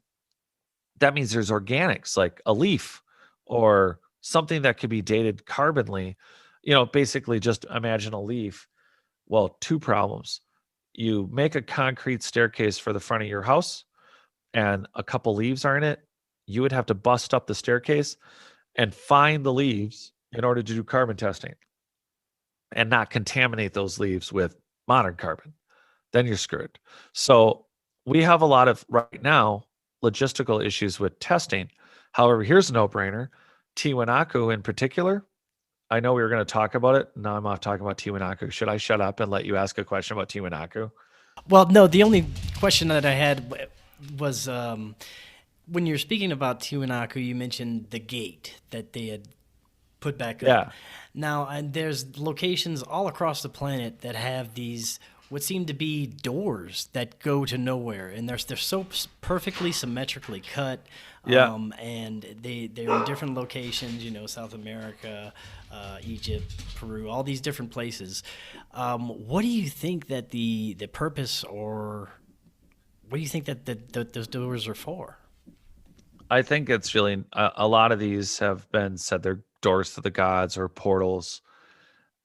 that means there's organics like a leaf or something that could be dated carbonly. Basically just imagine a leaf. Well, two problems. You make a concrete staircase for the front of your house and a couple leaves are in it. You would have to bust up the staircase and find the leaves in order to do carbon testing and not contaminate those leaves with modern carbon. Then you're screwed. So we have a lot of, right now, logistical issues with testing. However, here's a no-brainer. Tiwanaku in particular, I know we were going to talk about it. Now I'm off talking about Tiwanaku. Should I shut up and let you ask a question about Tiwanaku? Well, no, the only question that I had was when you're speaking about Tiwanaku, you mentioned the gate that they had put back up. Yeah. Now, there's locations all across the planet that have these what seem to be doors that go to nowhere, and they're so perfectly symmetrically cut. Yeah. And they're in different locations, South America, Egypt, Peru, all these different places. What do you think that the purpose, or what do you think that those doors are for? I think it's really a lot of these have been said they're doors to the gods or portals.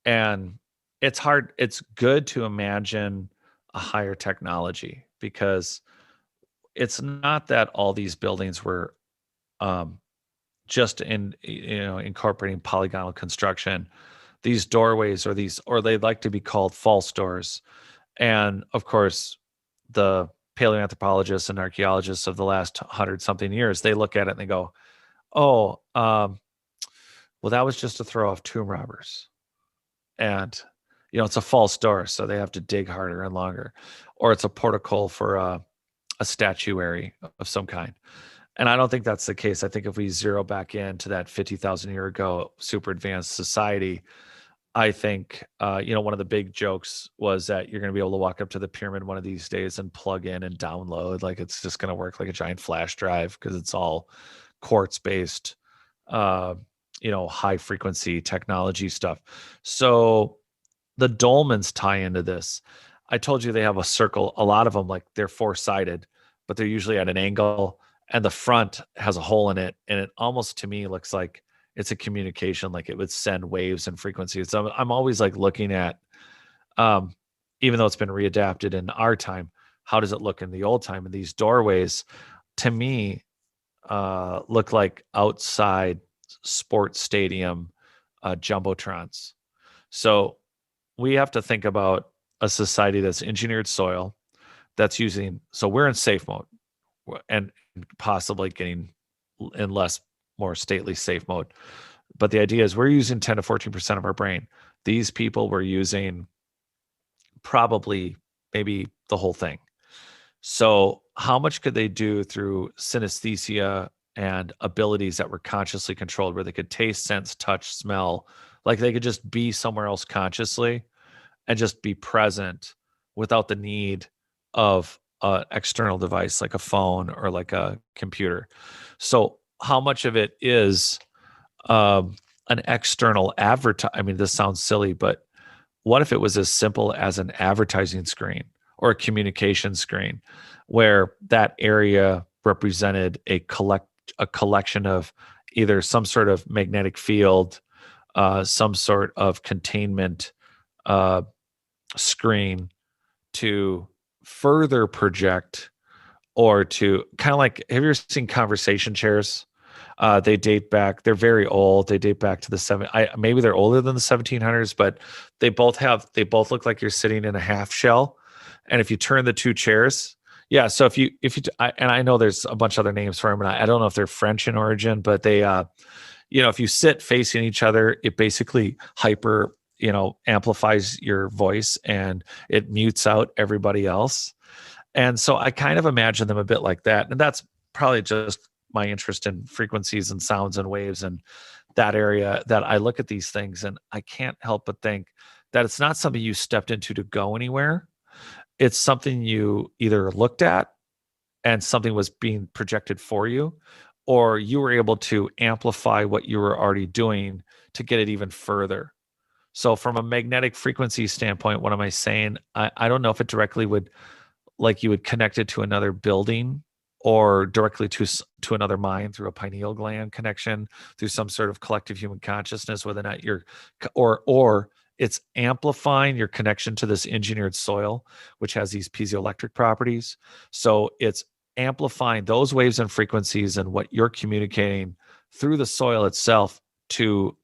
And it's hard, it's good to imagine a higher technology, because it's not that all these buildings were um, just incorporating polygonal construction. These doorways or they like to be called false doors. And of course, the paleoanthropologists and archaeologists of the last 100 something years, they look at it and they go, oh, well, that was just to throw off tomb robbers. And it's a false door, so they have to dig harder and longer, or it's a portico for a statuary of some kind. And I don't think that's the case. I think if we zero back into that 50,000 year ago super advanced society, I think one of the big jokes was that you're going to be able to walk up to the pyramid one of these days and plug in and download, like it's just going to work like a giant flash drive, because it's all quartz based high frequency technology stuff. So the dolmens tie into this. I told you they have a circle. A lot of them, like, they're four-sided, but they're usually at an angle, and the front has a hole in it. And it almost, to me, looks like it's a communication, like it would send waves and frequencies. So I'm always like looking at, even though it's been readapted in our time, how does it look in the old time? And these doorways, to me, look like outside sports stadium jumbotrons. So we have to think about a society that's engineered soil, that's using, so we're in safe mode and possibly getting in more stately safe mode. But the idea is we're using 10 to 14% of our brain. These people were using probably maybe the whole thing. So how much could they do through synesthesia and abilities that were consciously controlled, where they could taste, sense, touch, smell, like they could just be somewhere else consciously and just be present without the need of an external device like a phone or like a computer. So how much of it is an external I mean, this sounds silly, but what if it was as simple as an advertising screen or a communication screen, where that area represented a collection of either some sort of magnetic field, some sort of containment screen to further project, or to kind of like, have you ever seen conversation chairs? They date back, they're very old. They date back to the maybe they're older than the 1700s, but they both look like you're sitting in a half shell. And if you turn the two chairs, yeah. So and I know there's a bunch of other names for them, and I don't know if they're French in origin, but they, if you sit facing each other, it basically hyper, amplifies your voice and it mutes out everybody else. And so I kind of imagine them a bit like that. And that's probably just my interest in frequencies and sounds and waves and that area, that I look at these things and I can't help but think that it's not something you stepped into to go anywhere. It's something you either looked at and something was being projected for you, or you were able to amplify what you were already doing to get it even further. So from a magnetic frequency standpoint, what am I saying? I don't know if it directly would, like, you would connect it to another building, or directly to another mind through a pineal gland connection, through some sort of collective human consciousness, whether or not you're, or it's amplifying your connection to this engineered soil, which has these piezoelectric properties. So it's amplifying those waves and frequencies and what you're communicating through the soil itself through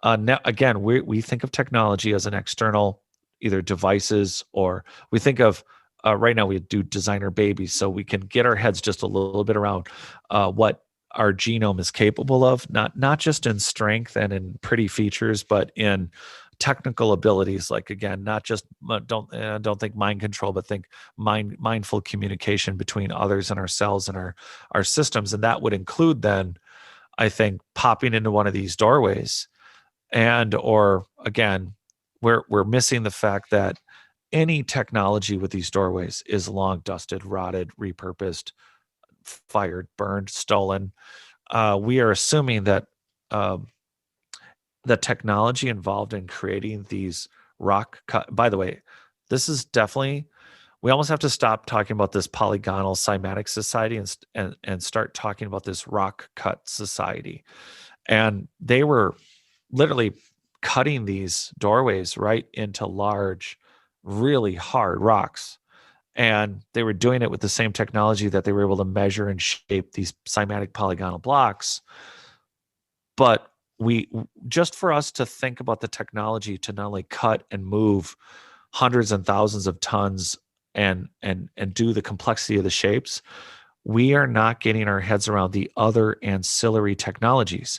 again, we think of technology as an external, either devices, or we think of right now we do designer babies, so we can get our heads just a little bit around what our genome is capable of, not just in strength and in pretty features, but in technical abilities. Like, again, not just don't think mind control, but think mindful communication between others and ourselves and our systems. And that would include then, I think, popping into one of these doorways, and or again, we're missing the fact that any technology with these doorways is long dusted, rotted, repurposed, fired, burned, stolen. We are assuming that the technology involved in creating these rock cut. By the way, this is definitely, we almost have to stop talking about this polygonal cymatic society and start talking about this rock cut society. And they were literally cutting these doorways right into large, really hard rocks. And they were doing it with the same technology that they were able to measure and shape these cymatic polygonal blocks. But we, just for us to think about the technology to not only cut and move hundreds and thousands of tons and do the complexity of the shapes, we are not getting our heads around the other ancillary technologies.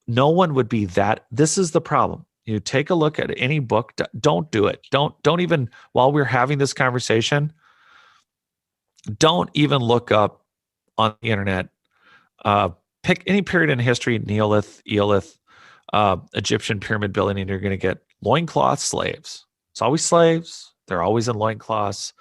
No one would be that. This is the problem. You take a look at any book. Don't do it. Don't even, while we're having this conversation, don't even look up on the internet. Pick any period in history: Neolith, Eolith, Egyptian pyramid building, and you're going to get loincloth slaves. It's always slaves. They're always in loincloths.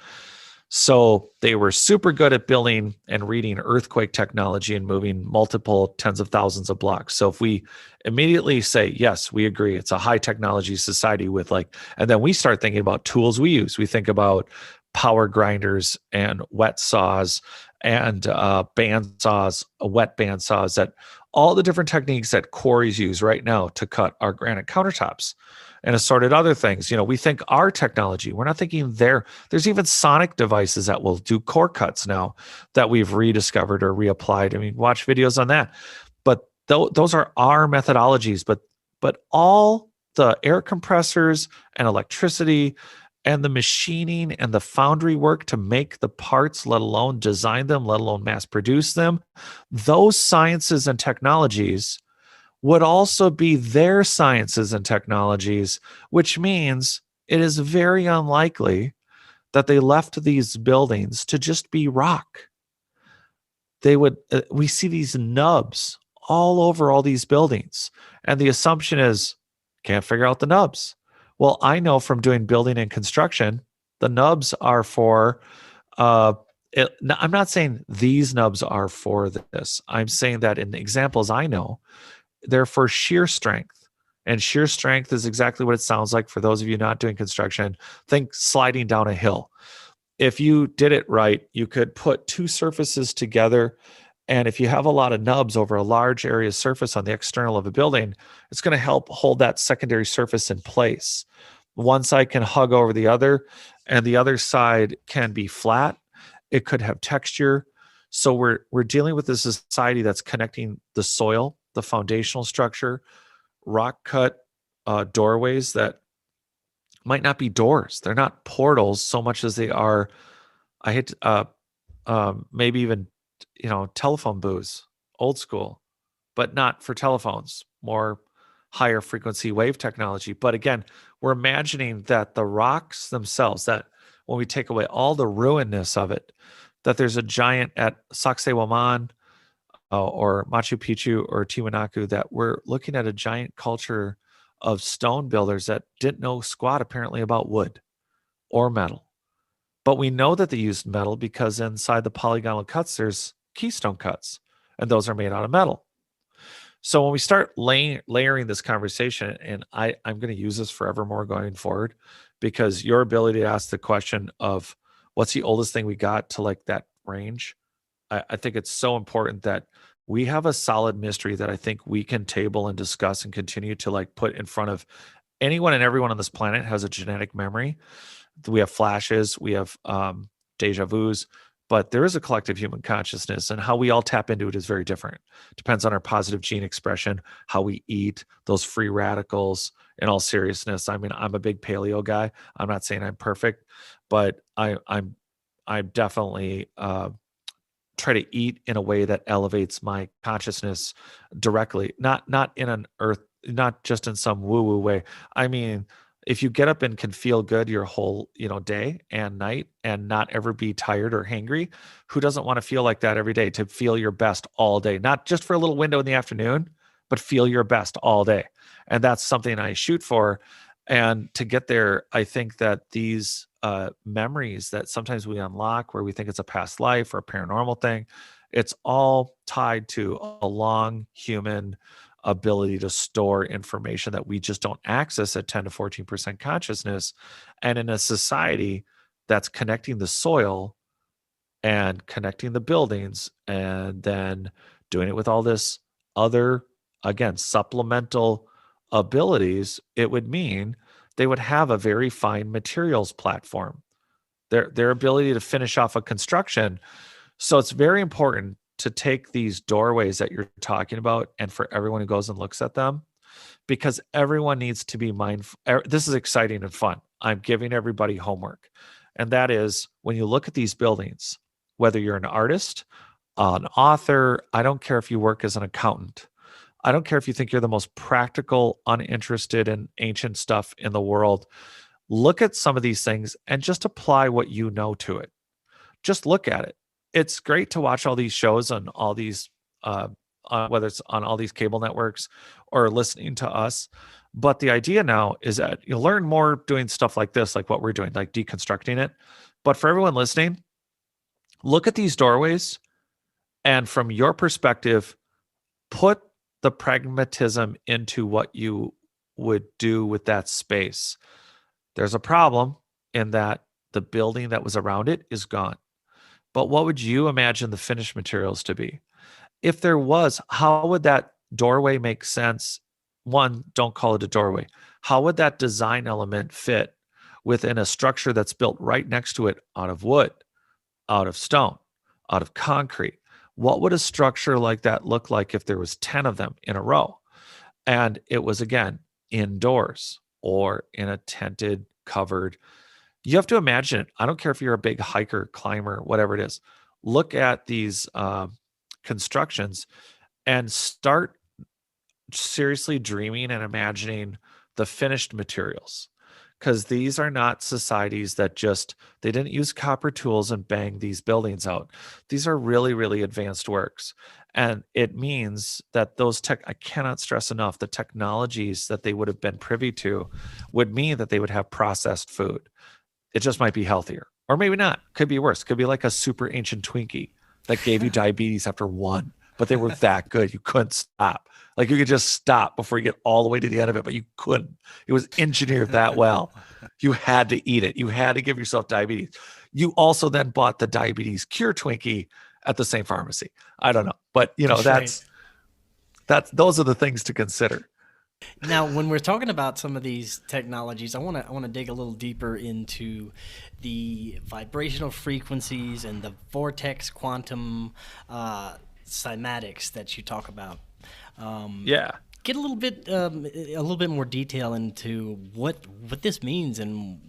So they were super good at building and reading earthquake technology and moving multiple tens of thousands of blocks. So if we immediately say, yes, we agree, it's a high technology society with and then we start thinking about tools we use. We think about power grinders and wet saws and band saws, wet band saws, that all the different techniques that Cory's use right now to cut our granite countertops and assorted other things. We think our technology, we're not thinking there's even sonic devices that will do core cuts now that we've rediscovered or reapplied. I mean, watch videos on that. But those are our methodologies, but all the air compressors and electricity and the machining and the foundry work to make the parts, let alone design them, let alone mass produce them, those sciences and technologies would also be their sciences and technologies, which means it is very unlikely that they left these buildings to just be rock. We see these nubs all over all these buildings, and the assumption is, can't figure out the nubs. Well, I know from doing building and construction, the nubs are for, I'm not saying these nubs are for this. I'm saying that in the examples I know, they're for shear strength. And shear strength is exactly what it sounds like. For those of you not doing construction, think sliding down a hill. If you did it right, you could put two surfaces together. And if you have a lot of nubs over a large area of surface on the external of a building, it's going to help hold that secondary surface in place. One side can hug over the other, and the other side can be flat. It could have texture. So we're dealing with a society that's connecting the soil, the foundational structure, rock cut doorways that might not be doors. They're not portals so much as they are, maybe even, telephone booths, old school, but not for telephones, more higher frequency wave technology. But again, we're imagining that the rocks themselves, that when we take away all the ruinness of it, that there's a giant at Sacsayhuaman or Machu Picchu or Tiwanaku, that we're looking at a giant culture of stone builders that didn't know squat apparently about wood or metal. But we know that they used metal because inside the polygonal cuts, there's keystone cuts, and those are made out of metal. So when we start layering this conversation, and I'm going to use this forevermore going forward, because your ability to ask the question of what's the oldest thing we got to that range, I think it's so important that we have a solid mystery that I think we can table and discuss and continue to put in front of anyone and everyone on this planet. Has a genetic memory. We have flashes, we have deja vus, but there is a collective human consciousness, and how we all tap into it is very different. Depends on our positive gene expression, how we eat, those free radicals. In all seriousness, I mean, I'm a big paleo guy. I'm not saying I'm perfect, but I'm definitely try to eat in a way that elevates my consciousness directly, not in an earth, not just in some woo woo way. I mean, if you get up and can feel good your whole, day and night and not ever be tired or hangry, who doesn't want to feel like that every day, to feel your best all day, not just for a little window in the afternoon, but feel your best all day. And that's something I shoot for. And to get there, I think that these memories that sometimes we unlock where we think it's a past life or a paranormal thing, it's all tied to a long human ability to store information that we just don't access at 10 to 14% consciousness. And in a society that's connecting the soil and connecting the buildings and then doing it with all this other, again, supplemental abilities, it would mean they would have a very fine materials platform, their ability to finish off a construction. So it's very important to take these doorways that you're talking about and for everyone who goes and looks at them, because everyone needs to be mindful. This is exciting and fun. I'm giving everybody homework. And that is, when you look at these buildings, whether you're an artist, an author, I don't care if you work as an accountant, I don't care if you think you're the most practical, uninterested in ancient stuff in the world, look at some of these things and just apply what you know to it. Just look at it. It's great to watch all these shows on all these, whether it's on all these cable networks or listening to us. But the idea now is that you'll learn more doing stuff like this, like what we're doing, like deconstructing it. But for everyone listening, look at these doorways and from your perspective, put the pragmatism into what you would do with that space. There's a problem in that the building that was around it is gone. But what would you imagine the finished materials to be? If there was, how would that doorway make sense? One, don't call it a doorway. How would that design element fit within a structure that's built right next to it out of wood, out of stone, out of concrete? What would a structure like that look like if there was 10 of them in a row? And it was, again, indoors or in a tented, covered. You have to imagine it. I don't care if you're a big hiker, climber, whatever it is. Look at these constructions and start seriously dreaming and imagining the finished materials, because these are not societies that they didn't use copper tools and bang these buildings out. These are really, really advanced works. And it means that I cannot stress enough, the technologies that they would have been privy to would mean that they would have processed food. It just might be healthier, or maybe not. Could be worse. Could be like a super ancient Twinkie that gave you diabetes after one, but they were that good. You couldn't stop. Like you could just stop before you get all the way to the end of it, but you couldn't. It was engineered that well. You had to eat it. You had to give yourself diabetes. You also then bought the diabetes cure Twinkie at the same pharmacy. I don't know, but That's right. those are the things to consider. Now, when we're talking about some of these technologies, I want to dig a little deeper into the vibrational frequencies and the vortex quantum cymatics that you talk about. Yeah. Get a little bit more detail into what this means and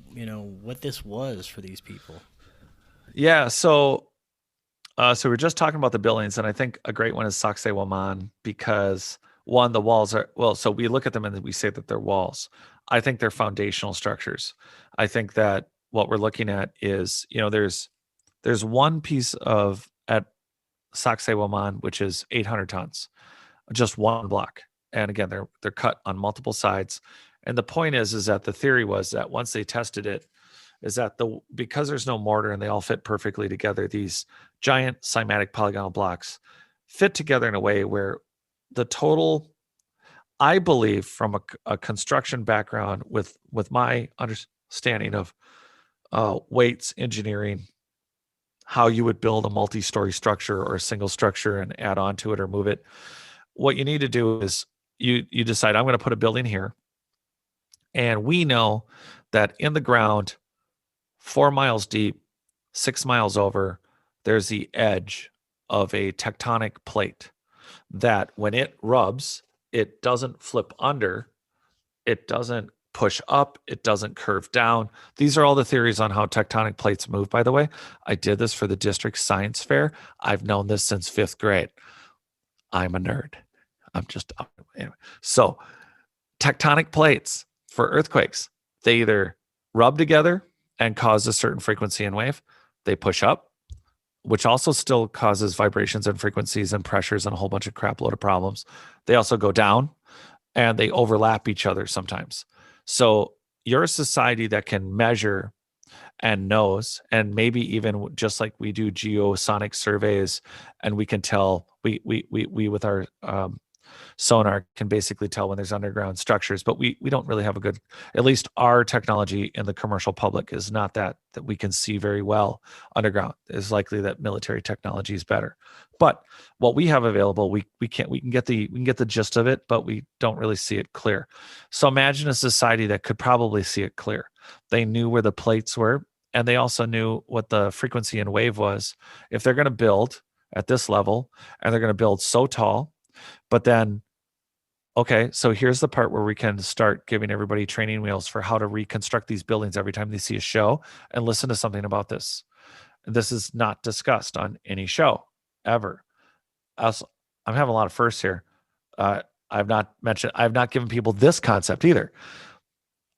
what this was for these people. Yeah. So we're just talking about the buildings, and I think a great one is Sacsayhuaman, because one, the walls are, well, so we look at them and we say that they're walls. I think they're foundational structures. I think that what we're looking at is, there's one piece at Sacsayhuaman, which is 800 tons, just one block. And again, they're cut on multiple sides. And the point is that the theory was that once they tested it, is that because there's no mortar and they all fit perfectly together, these giant cymatic polygonal blocks fit together in a way where the total, I believe, from a construction background with my understanding of weights engineering, how you would build a multi-story structure or a single structure and add on to it or move it. What you need to do is you decide, I'm going to put a building here. And we know that in the ground, 4 miles deep, 6 miles over, there's the edge of a tectonic plate that when it rubs, it doesn't flip under, it doesn't push up. It doesn't curve down. These are all the theories on how tectonic plates move, by the way. I did this for the district science fair. I've known this since 5th grade. I'm a nerd. Anyway. So tectonic plates for earthquakes, they either rub together and cause a certain frequency and wave. They push up, which also still causes vibrations and frequencies and pressures and a whole bunch of crap load of problems. They also go down and they overlap each other sometimes. So you're a society that can measure and knows, and maybe even just like we do geosonic surveys, and we can tell we with our sonar can basically tell when there's underground structures, but we don't really have a good, at least our technology in the commercial public is not that we can see very well underground. It's likely that military technology is better. But what we have available, we can get the gist of it, but we don't really see it clear. So imagine a society that could probably see it clear. They knew where the plates were, and they also knew what the frequency and wave was. If they're going to build at this level and they're going to build so tall, but then, okay, so here's the part where we can start giving everybody training wheels for how to reconstruct these buildings every time they see a show, and listen to something about this. This is not discussed on any show ever. I'm having a lot of firsts here. I've not given people this concept either.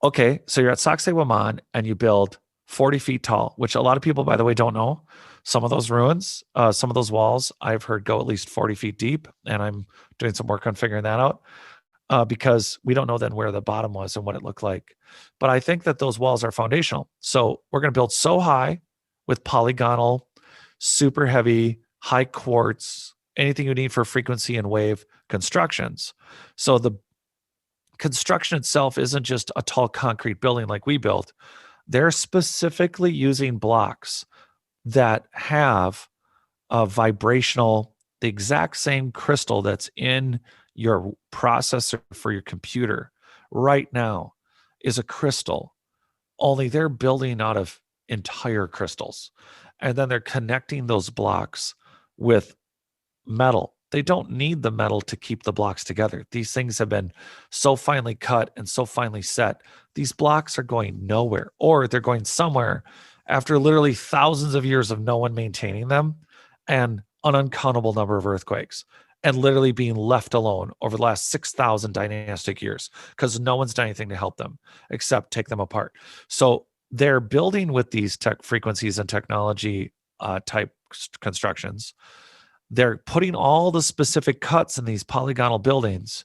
Okay, so you're at Sacsayhuaman and you build 40 feet tall, which a lot of people, by the way, don't know. Some of those ruins, some of those walls, I've heard go at least 40 feet deep, and I'm doing some work on figuring that out because we don't know then where the bottom was and what it looked like. But I think that those walls are foundational. So we're going to build so high with polygonal, super heavy, high quartz, anything you need for frequency and wave constructions. So the construction itself isn't just a tall concrete building like we built. They're specifically using blocks that have a vibrational, the exact same crystal that's in your processor for your computer right now is a crystal, only they're building out of entire crystals. And then they're connecting those blocks with metal. They don't need the metal to keep the blocks together. These things have been so finely cut and so finely set. These blocks are going nowhere, or they're going somewhere after literally thousands of years of no one maintaining them and an uncountable number of earthquakes, and literally being left alone over the last 6,000 dynastic years because no one's done anything to help them except take them apart. So they're building with these tech frequencies and technology type constructions. They're putting all the specific cuts in these polygonal buildings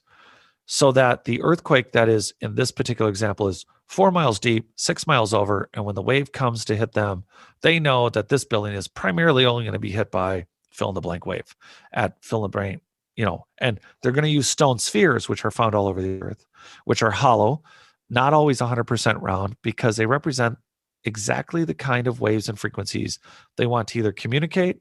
so that the earthquake that is in this particular example is 4 miles deep, 6 miles over. And when the wave comes to hit them, they know that this building is primarily only going to be hit by fill in the blank wave at fill in the brain, and they're going to use stone spheres, which are found all over the earth, which are hollow, not always 100% round, because they represent exactly the kind of waves and frequencies they want to either communicate,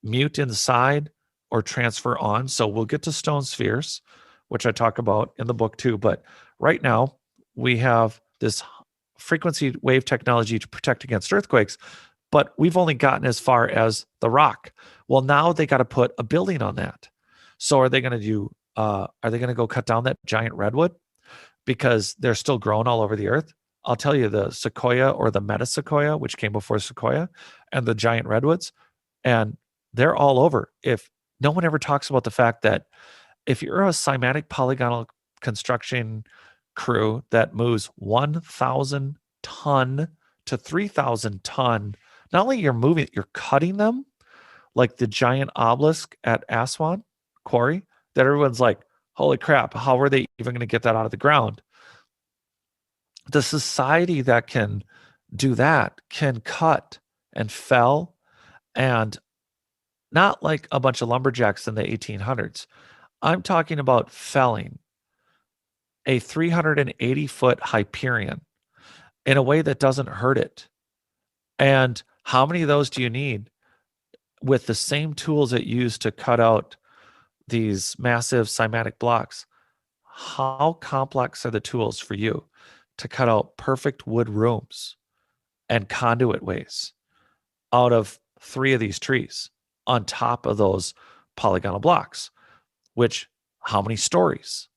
mute inside, or transfer on. So we'll get to stone spheres, which I talk about in the book too. But right now we have this frequency wave technology to protect against earthquakes, but we've only gotten as far as the rock. Well, now they got to put a building on that. So are they going to go cut down that giant redwood because they're still growing all over the earth? I'll tell you, the sequoia or the metasequoia, which came before sequoia, and the giant redwoods, and they're all over. If no one ever talks about the fact that if you're a cymatic polygonal construction crew that moves 1,000 ton to 3,000 ton, not only you're moving, you're cutting them like the giant obelisk at Aswan quarry that everyone's like, holy crap, how are they even going to get that out of the ground? The society that can do that can cut and fell, and not like a bunch of lumberjacks in the 1800s. I'm talking about felling a 380-foot Hyperion in a way that doesn't hurt it. And how many of those do you need with the same tools it used to cut out these massive cymatic blocks? How complex are the tools for you to cut out perfect wood rooms and conduit ways out of 3 of these trees on top of those polygonal blocks? Which, how many stories?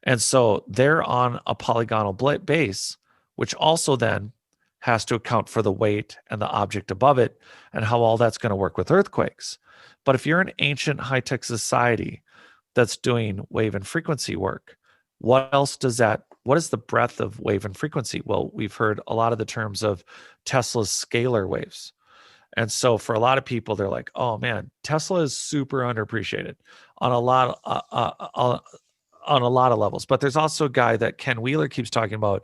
And so they're on a polygonal base, which also then has to account for the weight and the object above it and how all that's going to work with earthquakes. But if you're an ancient high-tech society that's doing wave and frequency work, what else does that, what is the breadth of wave and frequency? Well, we've heard a lot of the terms of Tesla's scalar waves. And so for a lot of people, they're like, oh man, Tesla is super underappreciated on a lot on a lot of levels. But there's also a guy that Ken Wheeler keeps talking about,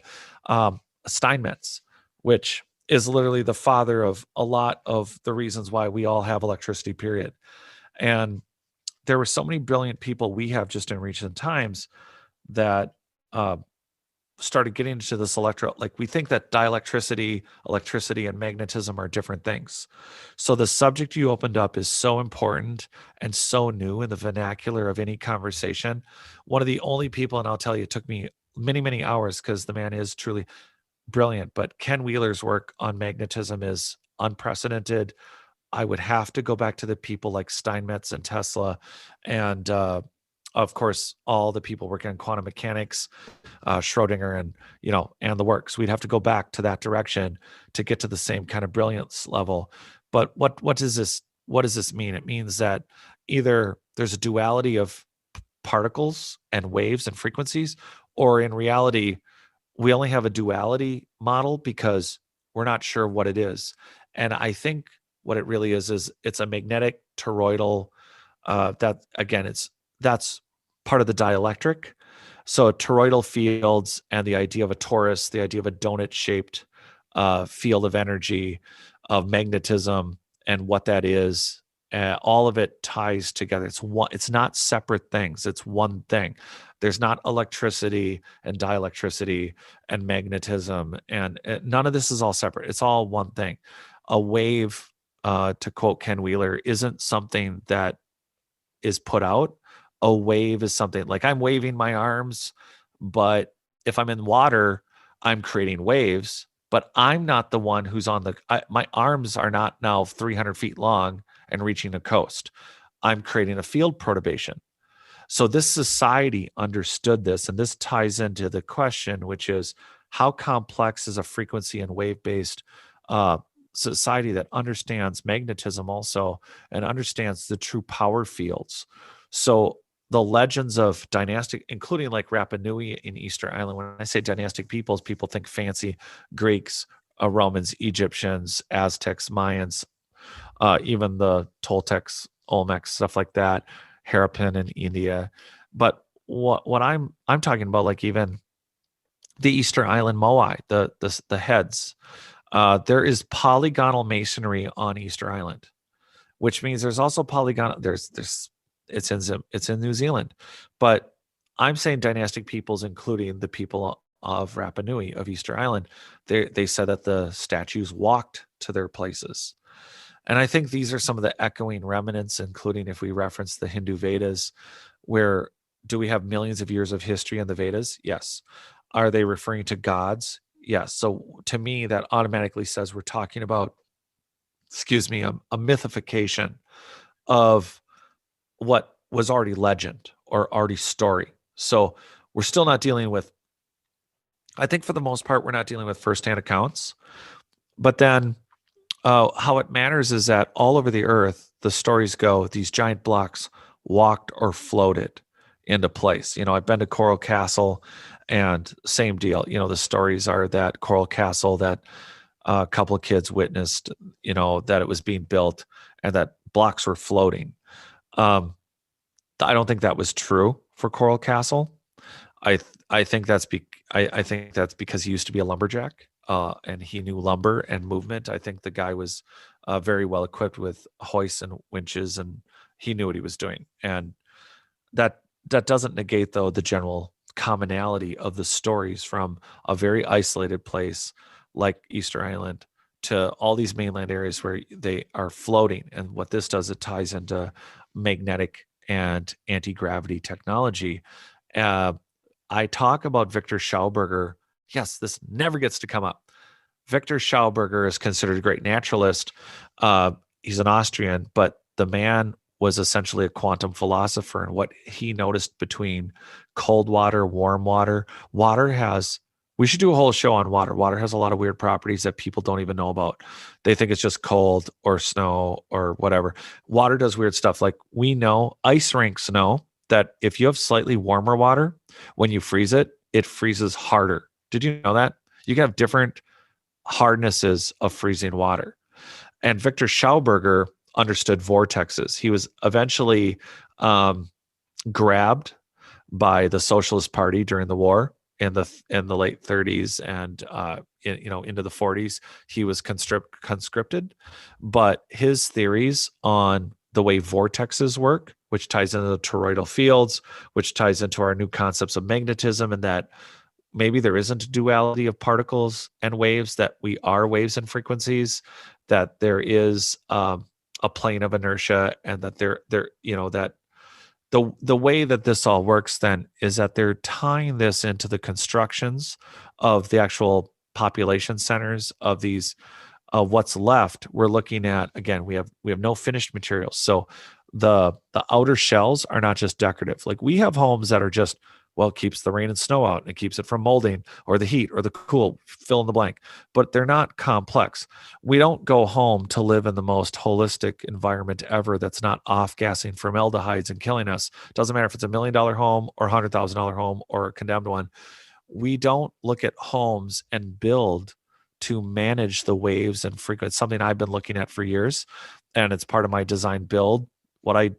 Steinmetz, which is literally the father of a lot of the reasons why we all have electricity, period. And there were so many brilliant people we have just in recent times that started getting into this like we think that dielectricity, electricity, and magnetism are different things. So the subject you opened up is so important and so new in the vernacular of any conversation. One of the only people, and I'll tell you, it took me many, many hours because the man is truly brilliant, but Ken Wheeler's work on magnetism is unprecedented. I would have to go back to the people like Steinmetz and Tesla, and of course, all the people working on quantum mechanics, Schrodinger, and and the works. We'd have to go back to that direction to get to the same kind of brilliance level. But what does this mean? It means that either there's a duality of particles and waves and frequencies, or in reality, we only have a duality model because we're not sure what it is. And I think what it really is it's a magnetic toroidal. That again, that's part of the dielectric. So toroidal fields and the idea of a torus, the idea of a donut-shaped field of energy, of magnetism, and what that is, all of it ties together. It's not separate things. It's one thing. There's not electricity and dielectricity and magnetism, and none of this is all separate. It's all one thing. A wave, to quote Ken Wheeler, isn't something that is put out. A wave is something like I'm waving my arms, but if I'm in water, I'm creating waves, but I'm not the one who's on my arms are not now 300 feet long and reaching the coast. I'm creating a field perturbation. So this society understood this, and this ties into the question, which is how complex is a frequency and wave-based society that understands magnetism also and understands the true power fields. So the legends of dynastic, including like Rapa Nui in Easter Island. When I say dynastic peoples, people think fancy Greeks, Romans, Egyptians, Aztecs, Mayans, even the Toltecs, Olmecs, stuff like that, Harappan in India. But what I'm talking about, like even the Easter Island Moai, the heads, there is polygonal masonry on Easter Island, which means there's also polygonal. It's in New Zealand, but I'm saying dynastic peoples, including the people of Rapa Nui of Easter Island. They said that the statues walked to their places, and I think these are some of the echoing remnants, including if we reference the Hindu Vedas, where do we have millions of years of history in the Vedas? Yes. Are they referring to gods? Yes. So to me, that automatically says we're talking about, excuse me, a mythification of what was already legend or already story. So we're still not dealing with, I think for the most part, we're not dealing with firsthand accounts. But then how it matters is that all over the earth, the stories go, these giant blocks walked or floated into place. I've been to Coral Castle and same deal. The stories are that Coral Castle, that a couple of kids witnessed, that it was being built and that blocks were floating. I don't think that was true for Coral Castle. I think that's I think that's because he used to be a lumberjack, and he knew lumber and movement. I think the guy was very well equipped with hoists and winches, and he knew what he was doing. And that doesn't negate, though, the general commonality of the stories from a very isolated place like Easter Island to all these mainland areas where they are floating. And what this does, it ties into magnetic and anti-gravity technology. I talk about Victor Schauberger. Yes, this never gets to come up. Victor Schauberger is considered a great naturalist. He's an Austrian, but the man was essentially a quantum philosopher, and what he noticed between cold water, warm water. We should do a whole show on water. Water has a lot of weird properties that people don't even know about. They think it's just cold or snow or whatever. Water does weird stuff. Like, we know, ice rinks know that if you have slightly warmer water, when you freeze it, it freezes harder. Did you know that? You can have different hardnesses of freezing water. And Victor Schauberger understood vortexes. He was eventually grabbed by the Socialist Party during the war in the late 30s and into the 40s. He was conscripted, but his theories on the way vortexes work, which ties into the toroidal fields, which ties into our new concepts of magnetism, and that maybe there isn't a duality of particles and waves, that we are waves and frequencies, that there is a plane of inertia, and that that the way that this all works then is that they're tying this into the constructions of the actual population centers of these. What's left, we're looking at, again, we have no finished materials. So the outer shells are not just decorative. Like, we have homes that are just, well, it keeps the rain and snow out, and it keeps it from molding, or the heat, or the cool, fill in the blank. But they're not complex. We don't go home to live in the most holistic environment ever that's not off-gassing formaldehydes and killing us. Doesn't matter if it's $1 million home or $100,000 home or a condemned one. We don't look at homes and build to manage the waves and frequency. Something I've been looking at for years, and it's part of my design build. What I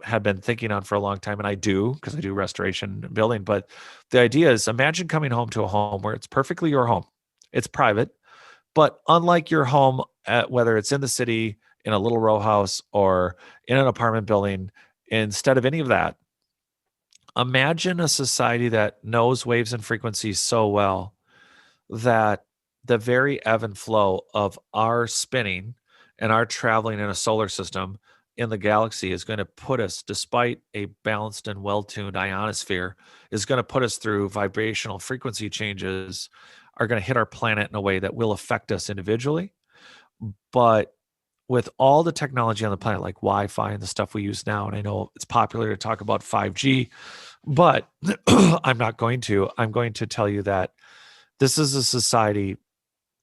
had been thinking on for a long time, and I do, because I do restoration and building. But the idea is, imagine coming home to a home where it's perfectly your home. It's private, but unlike your home, whether it's in the city, in a little row house, or in an apartment building, instead of any of that, imagine a society that knows waves and frequencies so well that the very ebb and flow of our spinning and our traveling in a solar system in the galaxy is going to put us, despite a balanced and well-tuned ionosphere, is going to put us through vibrational frequency changes, are going to hit our planet in a way that will affect us individually. But with all the technology on the planet, like Wi-Fi and the stuff we use now, and I know it's popular to talk about 5G, but I'm going to tell you that this is a society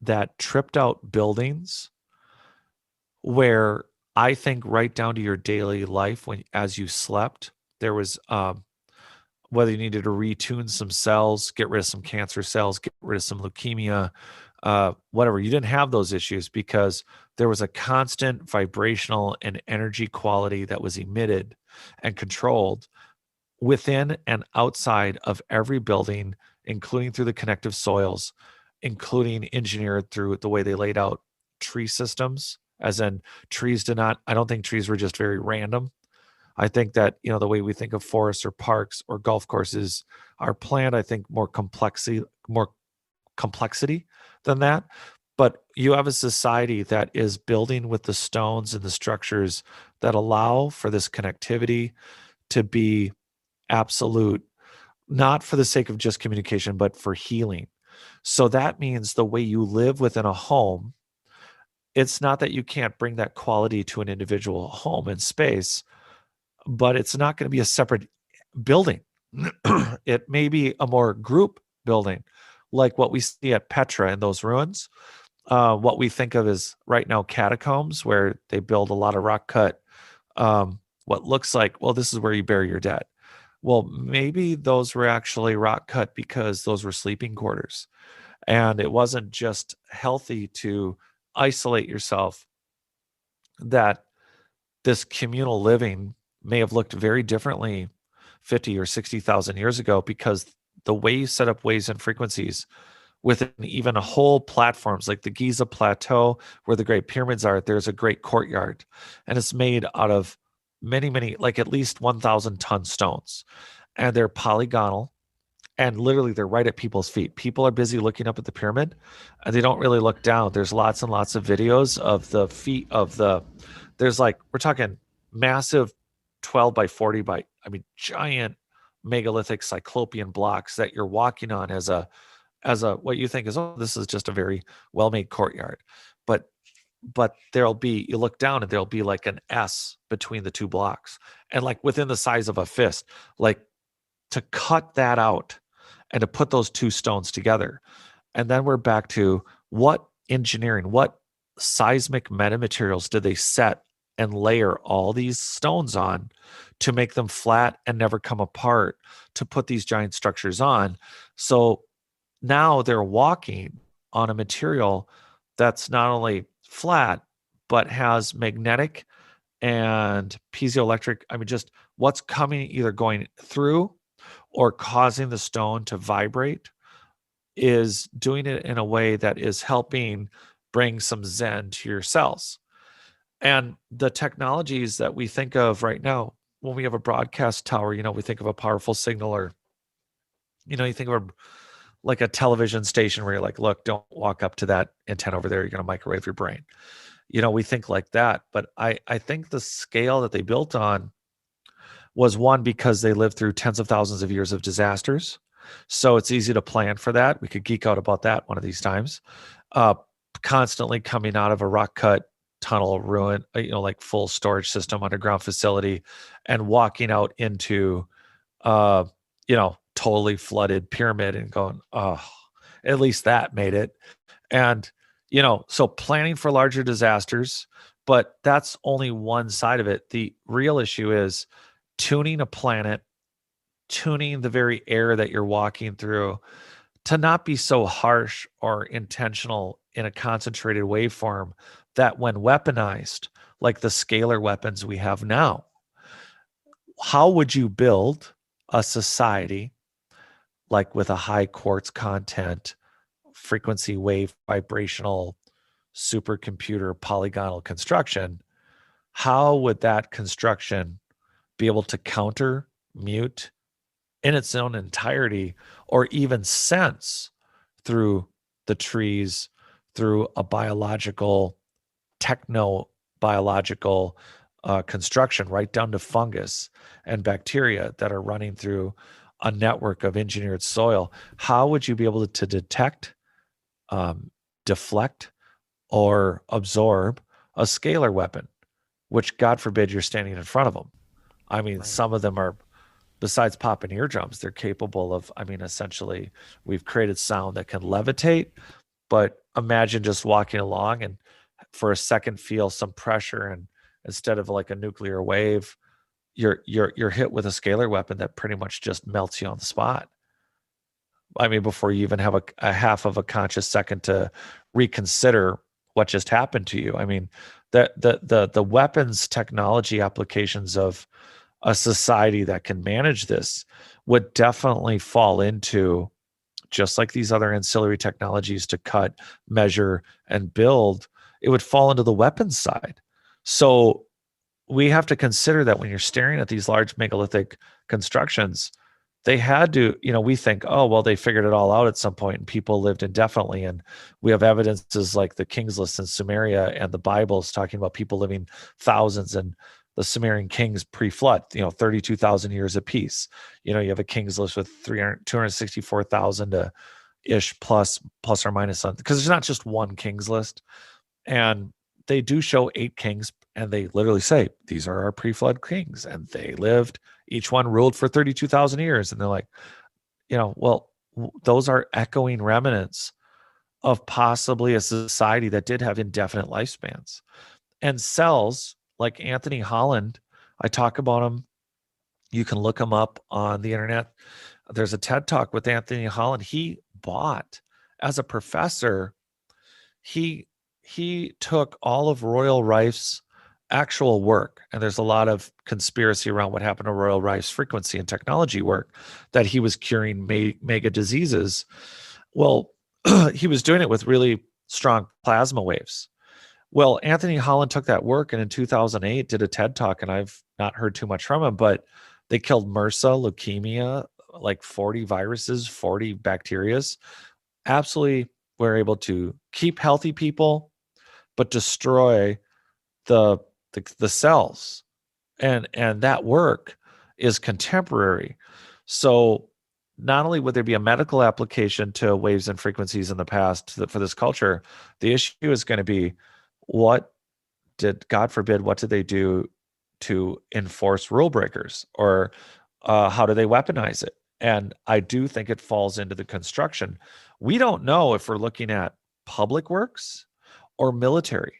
that tripped out buildings where, I think, right down to your daily life, as you slept, there was whether you needed to retune some cells, get rid of some cancer cells, get rid of some leukemia, whatever. You didn't have those issues because there was a constant vibrational and energy quality that was emitted and controlled within and outside of every building, including through the connective soils, including engineered through the way they laid out tree systems. As in, I don't think trees were just very random. I think that, the way we think of forests or parks or golf courses are planned, I think, more complexity than that. But you have a society that is building with the stones and the structures that allow for this connectivity to be absolute, not for the sake of just communication, but for healing. So that means the way you live within a home, it's not that you can't bring that quality to an individual home and space, but it's not going to be a separate building. It may be a more group building, like what we see at Petra in those ruins. What we think of as right now catacombs, where they build a lot of rock cut, what looks like, well, this is where you bury your dead. Well, maybe those were actually rock cut because those were sleeping quarters. And it wasn't just healthy to isolate yourself, that this communal living may have looked very differently 50 or 60,000 years ago, because the way you set up waves and frequencies within even a whole platforms like the Giza Plateau, where the Great Pyramids are, there's a great courtyard, and it's made out of many, like at least 1,000 ton stones, and they're polygonal. And literally, they're right at people's feet. People are busy looking up at the pyramid, and they don't really look down. There's lots and lots of videos of the feet of there's like, we're talking massive 12 by 40 by, giant megalithic cyclopean blocks that you're walking on as a what you think is, oh, this is just a very well-made courtyard. But but you look down and there'll be like an S between the two blocks, and like within the size of a fist, like to cut that out and to put those two stones together. And then we're back to what engineering, what seismic metamaterials did they set and layer all these stones on to make them flat and never come apart, to put these giant structures on. So now they're walking on a material that's not only flat, but has magnetic and piezoelectric. I mean, just what's coming, either going through or causing the stone to vibrate, is doing it in a way that is helping bring some zen to your cells. And the technologies that we think of right now, when we have a broadcast tower, we think of a powerful signal, or, you think of like a television station where you're like, look, don't walk up to that antenna over there. You're going to microwave your brain. We think like that. But I think the scale that they built on was, one, because they lived through tens of thousands of years of disasters. So it's easy to plan for that. We could geek out about that one of these times. Constantly coming out of a rock cut tunnel ruin, like full storage system, underground facility, and walking out into, totally flooded pyramid and going, oh, at least that made it. And, so planning for larger disasters, but that's only one side of it. The real issue is tuning a planet, tuning the very air that you're walking through to not be so harsh or intentional in a concentrated waveform that, when weaponized, like the scalar weapons we have now, how would you build a society like with a high quartz content, frequency wave, vibrational, supercomputer, polygonal construction? How would that construction be able to counter, mute in its own entirety, or even sense through the trees, through a biological, techno-biological construction, right down to fungus and bacteria that are running through a network of engineered soil? How would you be able to detect, deflect, or absorb a scalar weapon, which, God forbid, you're standing in front of them? I mean, some of them are, besides popping eardrums, they're capable of, essentially, we've created sound that can levitate, but imagine just walking along and for a second feel some pressure, and instead of like a nuclear wave, you're hit with a scalar weapon that pretty much just melts you on the spot. Before you even have a half of a conscious second to reconsider what just happened to you. The weapons technology applications of a society that can manage this would definitely fall into, just like these other ancillary technologies to cut, measure, and build, it would fall into the weapons side. So we have to consider that when you're staring at these large megalithic constructions, they had to, we think, oh, well, they figured it all out at some point and people lived indefinitely. And we have evidences like the Kings List in Sumeria and the Bible's talking about people living thousands, and the Sumerian kings pre-flood, 32,000 years apiece. You have a Kings List with 264,000 ish plus or minus something, because there's not just one Kings List. And they do show 8 kings, and they literally say, these are our pre-flood kings, and they lived, each one ruled for 32,000 years. And they're like, well, those are echoing remnants of possibly a society that did have indefinite lifespans. And cells like Anthony Holland, I talk about him. You can look him up on the internet. There's a TED Talk with Anthony Holland. He bought, as a professor, he took all of Royal Rife's actual work, and there's a lot of conspiracy around what happened to Royal Rife's frequency and technology work, that he was curing mega diseases. Well, he was doing it with really strong plasma waves. Well, Anthony Holland took that work, and in 2008 did a TED Talk, and I've not heard too much from him, but they killed MRSA, leukemia, like 40 viruses, 40 bacterias. Absolutely were able to keep healthy people, but destroy the cells. And that work is contemporary. So not only would there be a medical application to waves and frequencies in the past for this culture, the issue is going to be, what did, God forbid, what did they do to enforce rule breakers, or how do they weaponize it? And I do think it falls into the construction. We don't know if we're looking at public works or military.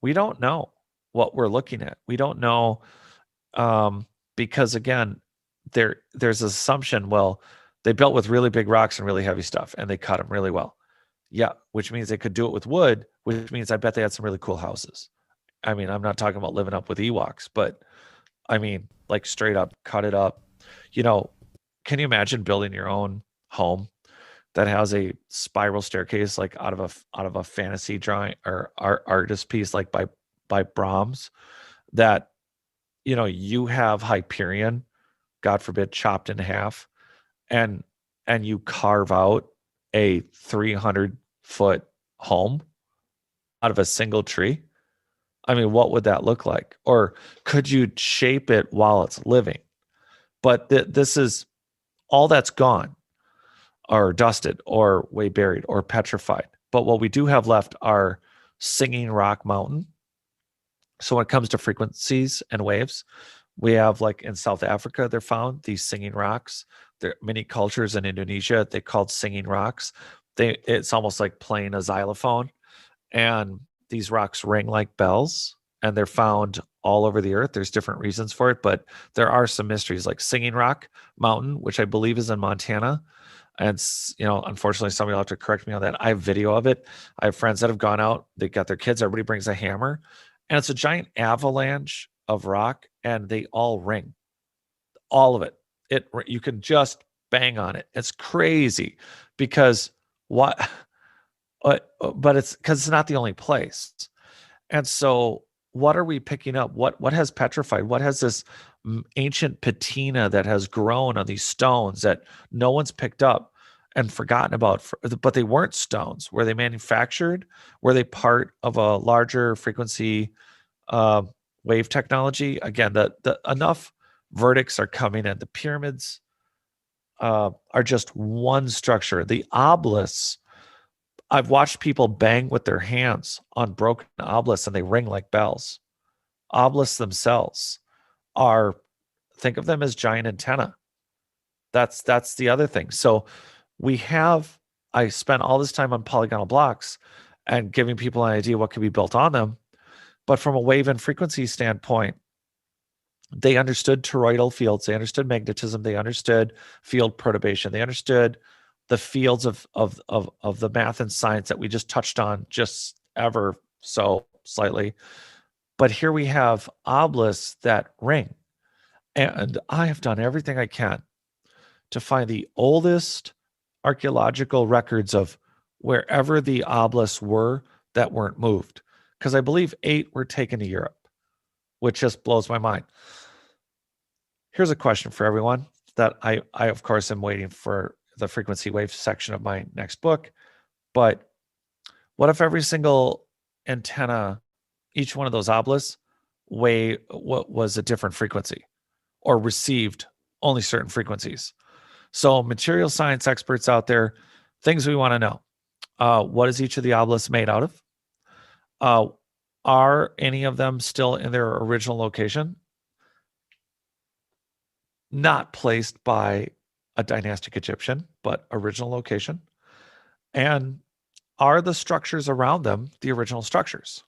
We don't know what we're looking at. We don't know, because again, there's an assumption, well, they built with really big rocks and really heavy stuff, and they cut them really well. Yeah, which means they could do it with wood, which means I bet they had some really cool houses. I mean, I'm not talking about living up with Ewoks, but I mean, like straight up cut it up. You know, can you imagine building your own home that has a spiral staircase like out of a fantasy drawing or artist piece like by Brahms, that you have Hyperion, God forbid, chopped in half, and you carve out a 300-foot home out of a single tree? I mean, what would that look like? Or could you shape it while it's living? But this is all that's gone, or dusted, or way buried, or petrified. But what we do have left are singing rock mountain. So when it comes to frequencies and waves, we have, like in South Africa, they're found these singing rocks. There are many cultures in Indonesia, they called singing rocks. It's almost like playing a xylophone. And these rocks ring like bells, and they're found all over the earth. There's different reasons for it, but there are some mysteries, like Singing Rock Mountain, which I believe is in Montana. And unfortunately, somebody will have to correct me on that. I have video of it. I have friends that have gone out, they got their kids, everybody brings a hammer, and it's a giant avalanche of rock, and they all ring. All of it. You can just bang on it. It's crazy because what but it's because it's not the only place. And so what are we picking up? What has petrified? What has this ancient patina that has grown on these stones that no one's picked up and forgotten about? But they weren't stones. Were they manufactured? Were they part of a larger frequency wave technology? Again, the enough verdicts are coming in. The pyramids are just one structure. The obelisks, I've watched people bang with their hands on broken obelisks and they ring like bells. Obelisks themselves think of them as giant antenna. That's the other thing. So I spent all this time on polygonal blocks and giving people an idea what could be built on them. But from a wave and frequency standpoint, they understood toroidal fields, they understood magnetism, they understood field perturbation, they understood the fields of the math and science that we just touched on just ever so slightly. But here we have obelisks that ring. And I have done everything I can to find the oldest archaeological records of wherever the obelisks were that weren't moved. Because I believe 8 were taken to Europe, which just blows my mind. Here's a question for everyone that I of course am waiting for the frequency wave section of my next book. But what if every single antenna, each one of those obelisks, was a different frequency or received only certain frequencies? So material science experts out there, things we want to know. What is each of the obelisks made out of? Are any of them still in their original location? Not placed by a dynastic Egyptian, but original location. And are the structures around them the original structures?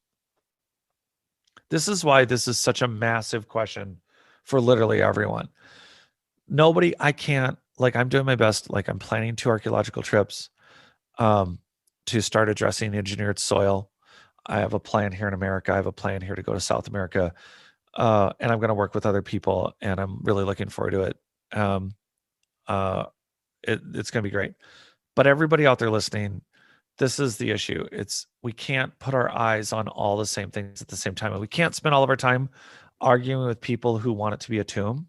This is why this is such a massive question for literally everyone. I'm doing my best. Like, I'm planning 2 archaeological trips to start addressing engineered soil. I have a plan here in America. I have a plan here to go to South America. And I'm going to work with other people, and I'm really looking forward to it. It's going to be great. But everybody out there listening, this is the issue. We can't put our eyes on all the same things at the same time. And we can't spend all of our time arguing with people who want it to be a tomb.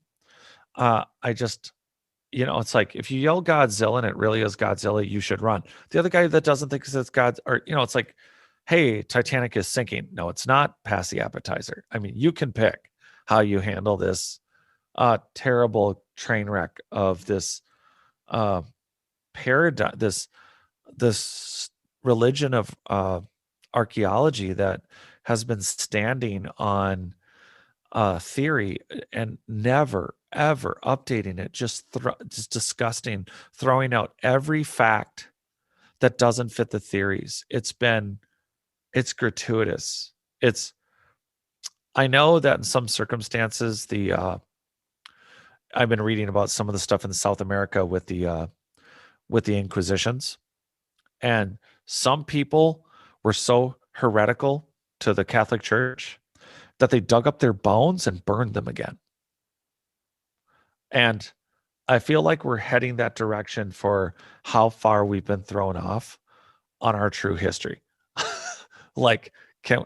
It's like, if you yell Godzilla and it really is Godzilla, you should run. The other guy that doesn't think it's God, or, it's like, hey, Titanic is sinking. No, it's not. Pass the appetizer. I mean, you can pick how you handle this terrible train wreck of this paradigm, this religion of archaeology that has been standing on theory and never ever updating it, just disgusting, throwing out every fact that doesn't fit the theories. It's gratuitous. I know that in some circumstances, I've been reading about some of the stuff in South America with the Inquisitions, and some people were so heretical to the Catholic Church that they dug up their bones and burned them again. And I feel like we're heading that direction for how far we've been thrown off on our true history. Like, can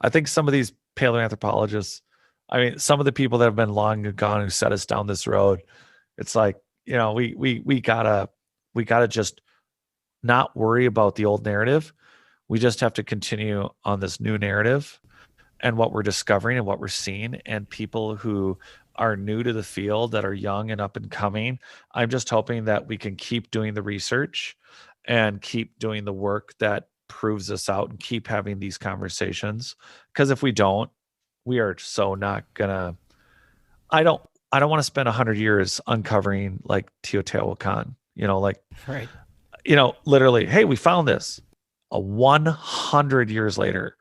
I think some of these paleoanthropologists, I mean, some of the people that have been long gone who set us down this road, it's like, we gotta just not worry about the old narrative. We just have to continue on this new narrative and what we're discovering and what we're seeing, and people who are new to the field that are young and up and coming. I'm just hoping that we can keep doing the research and keep doing the work that proves us out and keep having these conversations. Because if we don't, we are so not gonna. I don't want to spend 100 years uncovering like Teotihuacan. Right. Literally, hey, we found this. 100 years later,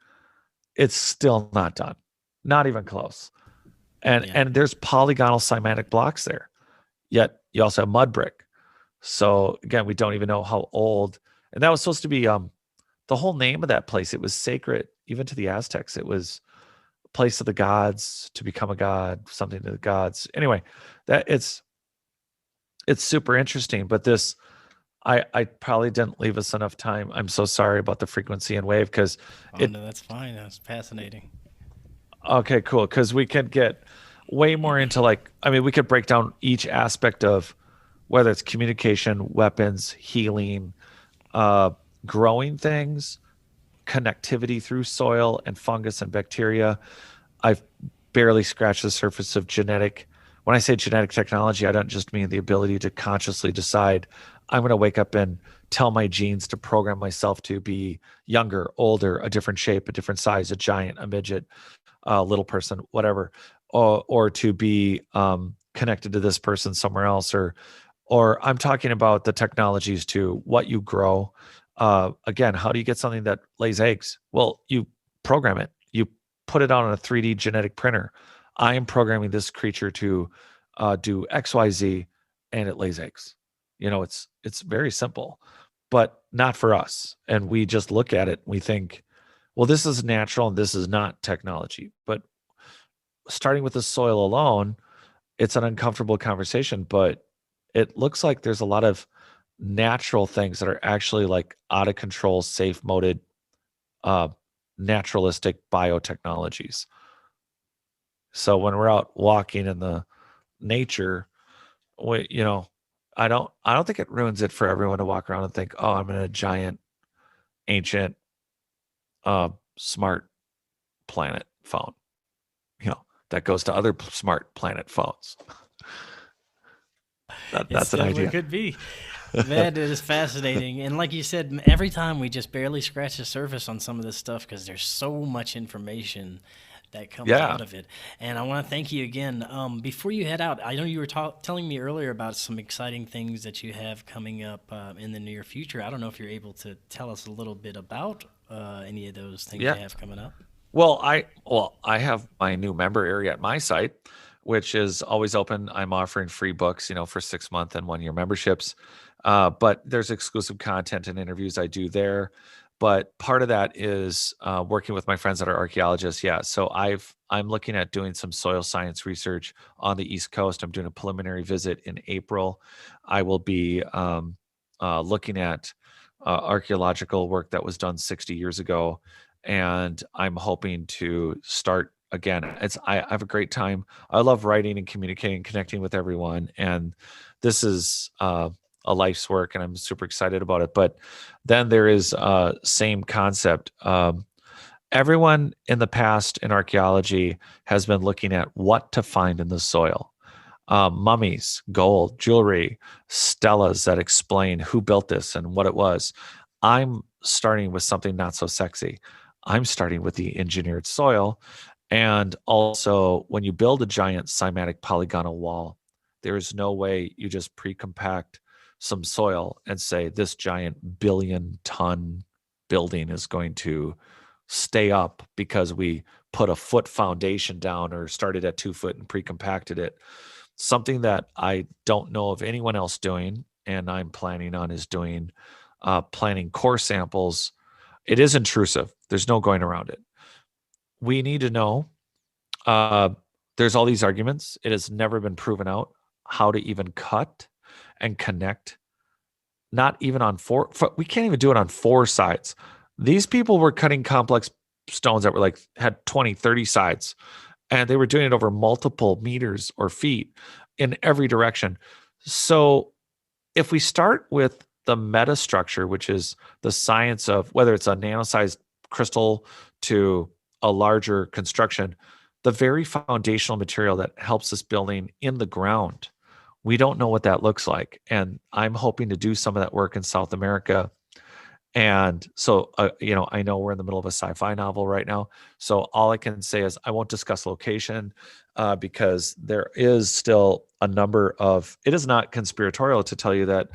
it's still not done, not even close. And there's polygonal cymatic blocks there. Yet you also have mud brick. So again, we don't even know how old. And that was supposed to be the whole name of that place. It was sacred even to the Aztecs. It was a place of the gods, to become a god, something to the gods. Anyway, that it's super interesting. But this, I probably didn't leave us enough time. I'm so sorry about the frequency and wave because no, that's fine. That's fascinating. Okay, cool. Because we could get way more into we could break down each aspect of whether it's communication, weapons, healing, growing things, connectivity through soil and fungus and bacteria. I've barely scratched the surface of genetic. When I say genetic technology, I don't just mean the ability to consciously decide I'm going to wake up and tell my genes to program myself to be younger, older, a different shape, a different size, a giant, a midget, a little person, whatever, or to be connected to this person somewhere else, or I'm talking about the technologies to what you grow. Again, how do you get something that lays eggs? Well, you program it. You put it on a 3D genetic printer. I am programming this creature to do X, Y, Z, and it lays eggs. It's very simple, but not for us. And we just look at it and we think, well, this is natural and this is not technology. But starting with the soil alone, it's an uncomfortable conversation, but it looks like there's a lot of natural things that are actually like out of control, safe moded, naturalistic biotechnologies. So when we're out walking in the nature, I don't think it ruins it for everyone to walk around and think, oh, I'm in a giant, ancient, smart planet phone, that goes to other smart planet phones. That's an idea. It could be. That is fascinating. And like you said, every time we just barely scratch the surface on some of this stuff because there's so much information that comes out of it. And I want to thank you again. Before you head out, I know you were telling me earlier about some exciting things that you have coming up in the near future. I don't know if you're able to tell us a little bit about any of those things you have coming up. Well, I have my new member area at my site, which is always open. I'm offering free books, for 6-month and 1-year memberships. But there's exclusive content and interviews I do there. But part of that is working with my friends that are archaeologists. Yeah. So I'm looking at doing some soil science research on the East Coast. I'm doing a preliminary visit in April. I will be looking at archaeological work that was done 60 years ago. And I'm hoping to start again. I have a great time. I love writing and communicating, connecting with everyone. And this is a life's work, and I'm super excited about it. But then there is same concept. Everyone in the past in archaeology has been looking at what to find in the soil. Mummies, gold, jewelry, stelas that explain who built this and what it was. I'm starting with something not so sexy. I'm starting with the engineered soil. And also, when you build a giant cymatic polygonal wall, there is no way you just pre-compact some soil and say this giant billion-ton building is going to stay up because we put a foot foundation down or started at 2 foot and pre-compacted it. Something that I don't know of anyone else doing, and I'm planning on, is doing planning core samples. It is intrusive. There's no going around it. We need to know. Uh, there's all these arguments. It has never been proven out how to even cut and connect. Not even on four. We can't even do it on 4 sides. These people were cutting complex stones that were like had 20, 30 sides, and they were doing it over multiple meters or feet in every direction. So if we start with the meta structure, which is the science of whether it's a nano-sized crystal to a larger construction, the very foundational material that helps this building in the ground, we don't know what that looks like. And I'm hoping to do some of that work in South America. And so, I know we're in the middle of a sci-fi novel right now. So all I can say is I won't discuss location because there is still a number of, it is not conspiratorial to tell you that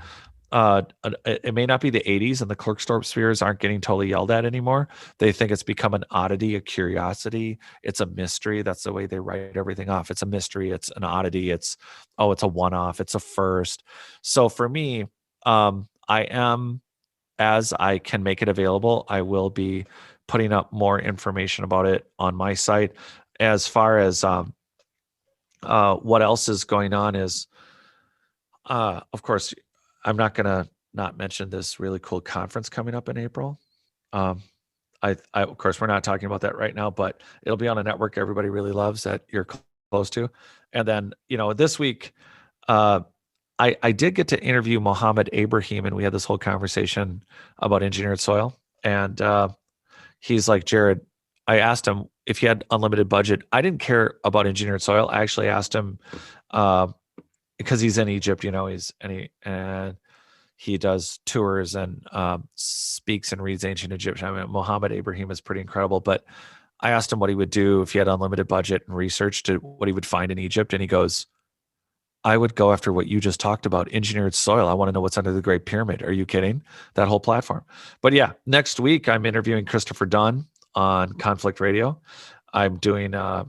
it may not be the 80s and the Clerkstorp Spheres aren't getting totally yelled at anymore. They think it's become an oddity, a curiosity. It's a mystery. That's the way they write everything off. It's a mystery. It's an oddity. It's a one-off. It's a first. So for me, I am, as I can make it available, I will be putting up more information about it on my site. As far as what else is going on is, of course, I'm not going to not mention this really cool conference coming up in April. Um, of course, we're not talking about that right now, but it'll be on a network everybody really loves that you're close to. And then, this week, I did get to interview Mohammed Ibrahim, and we had this whole conversation about engineered soil. And he's like, Jared, I asked him if he had unlimited budget. I didn't care about engineered soil. I actually asked him because he's in Egypt, and he does tours and speaks and reads ancient Egyptian. I mean, Mohammed Ibrahim is pretty incredible. But I asked him what he would do if he had unlimited budget and research to what he would find in Egypt, and he goes, I would go after what you just talked about, engineered soil. I want to know what's under the Great Pyramid. Are you kidding? That whole platform. But yeah, next week I'm interviewing Christopher Dunn on Conflict Radio. I'm doing my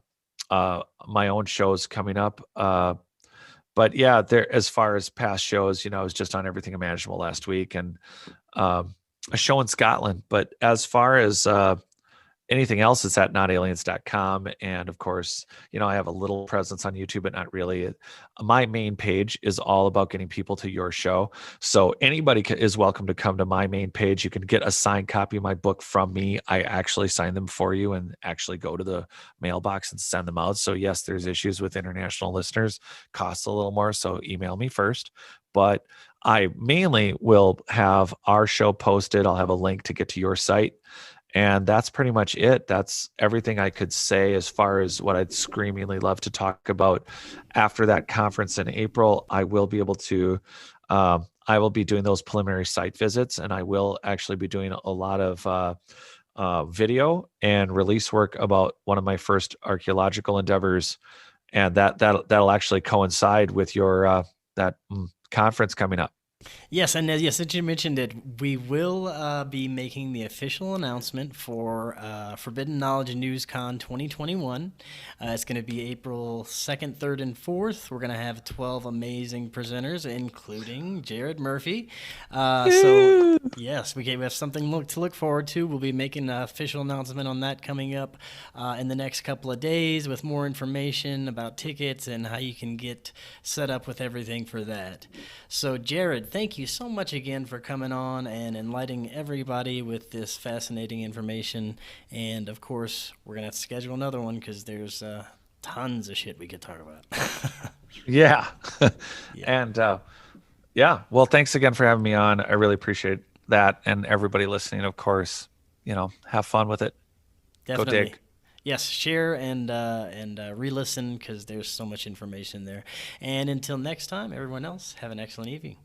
own shows coming up. But yeah, there, as far as past shows, I was just on Everything Imaginable last week and a show in Scotland. But as far as anything else, it's at notaliens.com. And of course, I have a little presence on YouTube, but not really. My main page is all about getting people to your show. So anybody is welcome to come to my main page. You can get a signed copy of my book from me. I actually sign them for you and actually go to the mailbox and send them out. So yes, there's issues with international listeners. Costs a little more. So email me first. But I mainly will have our show posted. I'll have a link to get to your site. And that's pretty much it. That's everything I could say as far as what I'd screamingly love to talk about. After that conference in April, I will be able to, I will be doing those preliminary site visits, and I will actually be doing a lot of video and release work about one of my first archaeological endeavors. And that'll actually coincide with your that conference coming up. Yes, and yes, since you mentioned it, we will be making the official announcement for Forbidden Knowledge News Con 2021. It's going to be April 2nd, 3rd, and 4th. We're going to have 12 amazing presenters, including Jared Murphy. So, yes, we have something to look forward to. We'll be making an official announcement on that coming up in the next couple of days with more information about tickets and how you can get set up with everything for that. So, Jared, thank you so much again for coming on and enlightening everybody with this fascinating information. And of course, we're going to have to schedule another one because there's tons of shit we could talk about. Yeah. Yeah. And yeah, well, thanks again for having me on. I really appreciate that. And everybody listening, of course, have fun with it. Definitely. Go dig. Yes, share and re-listen because there's so much information there. And until next time, everyone else, have an excellent evening.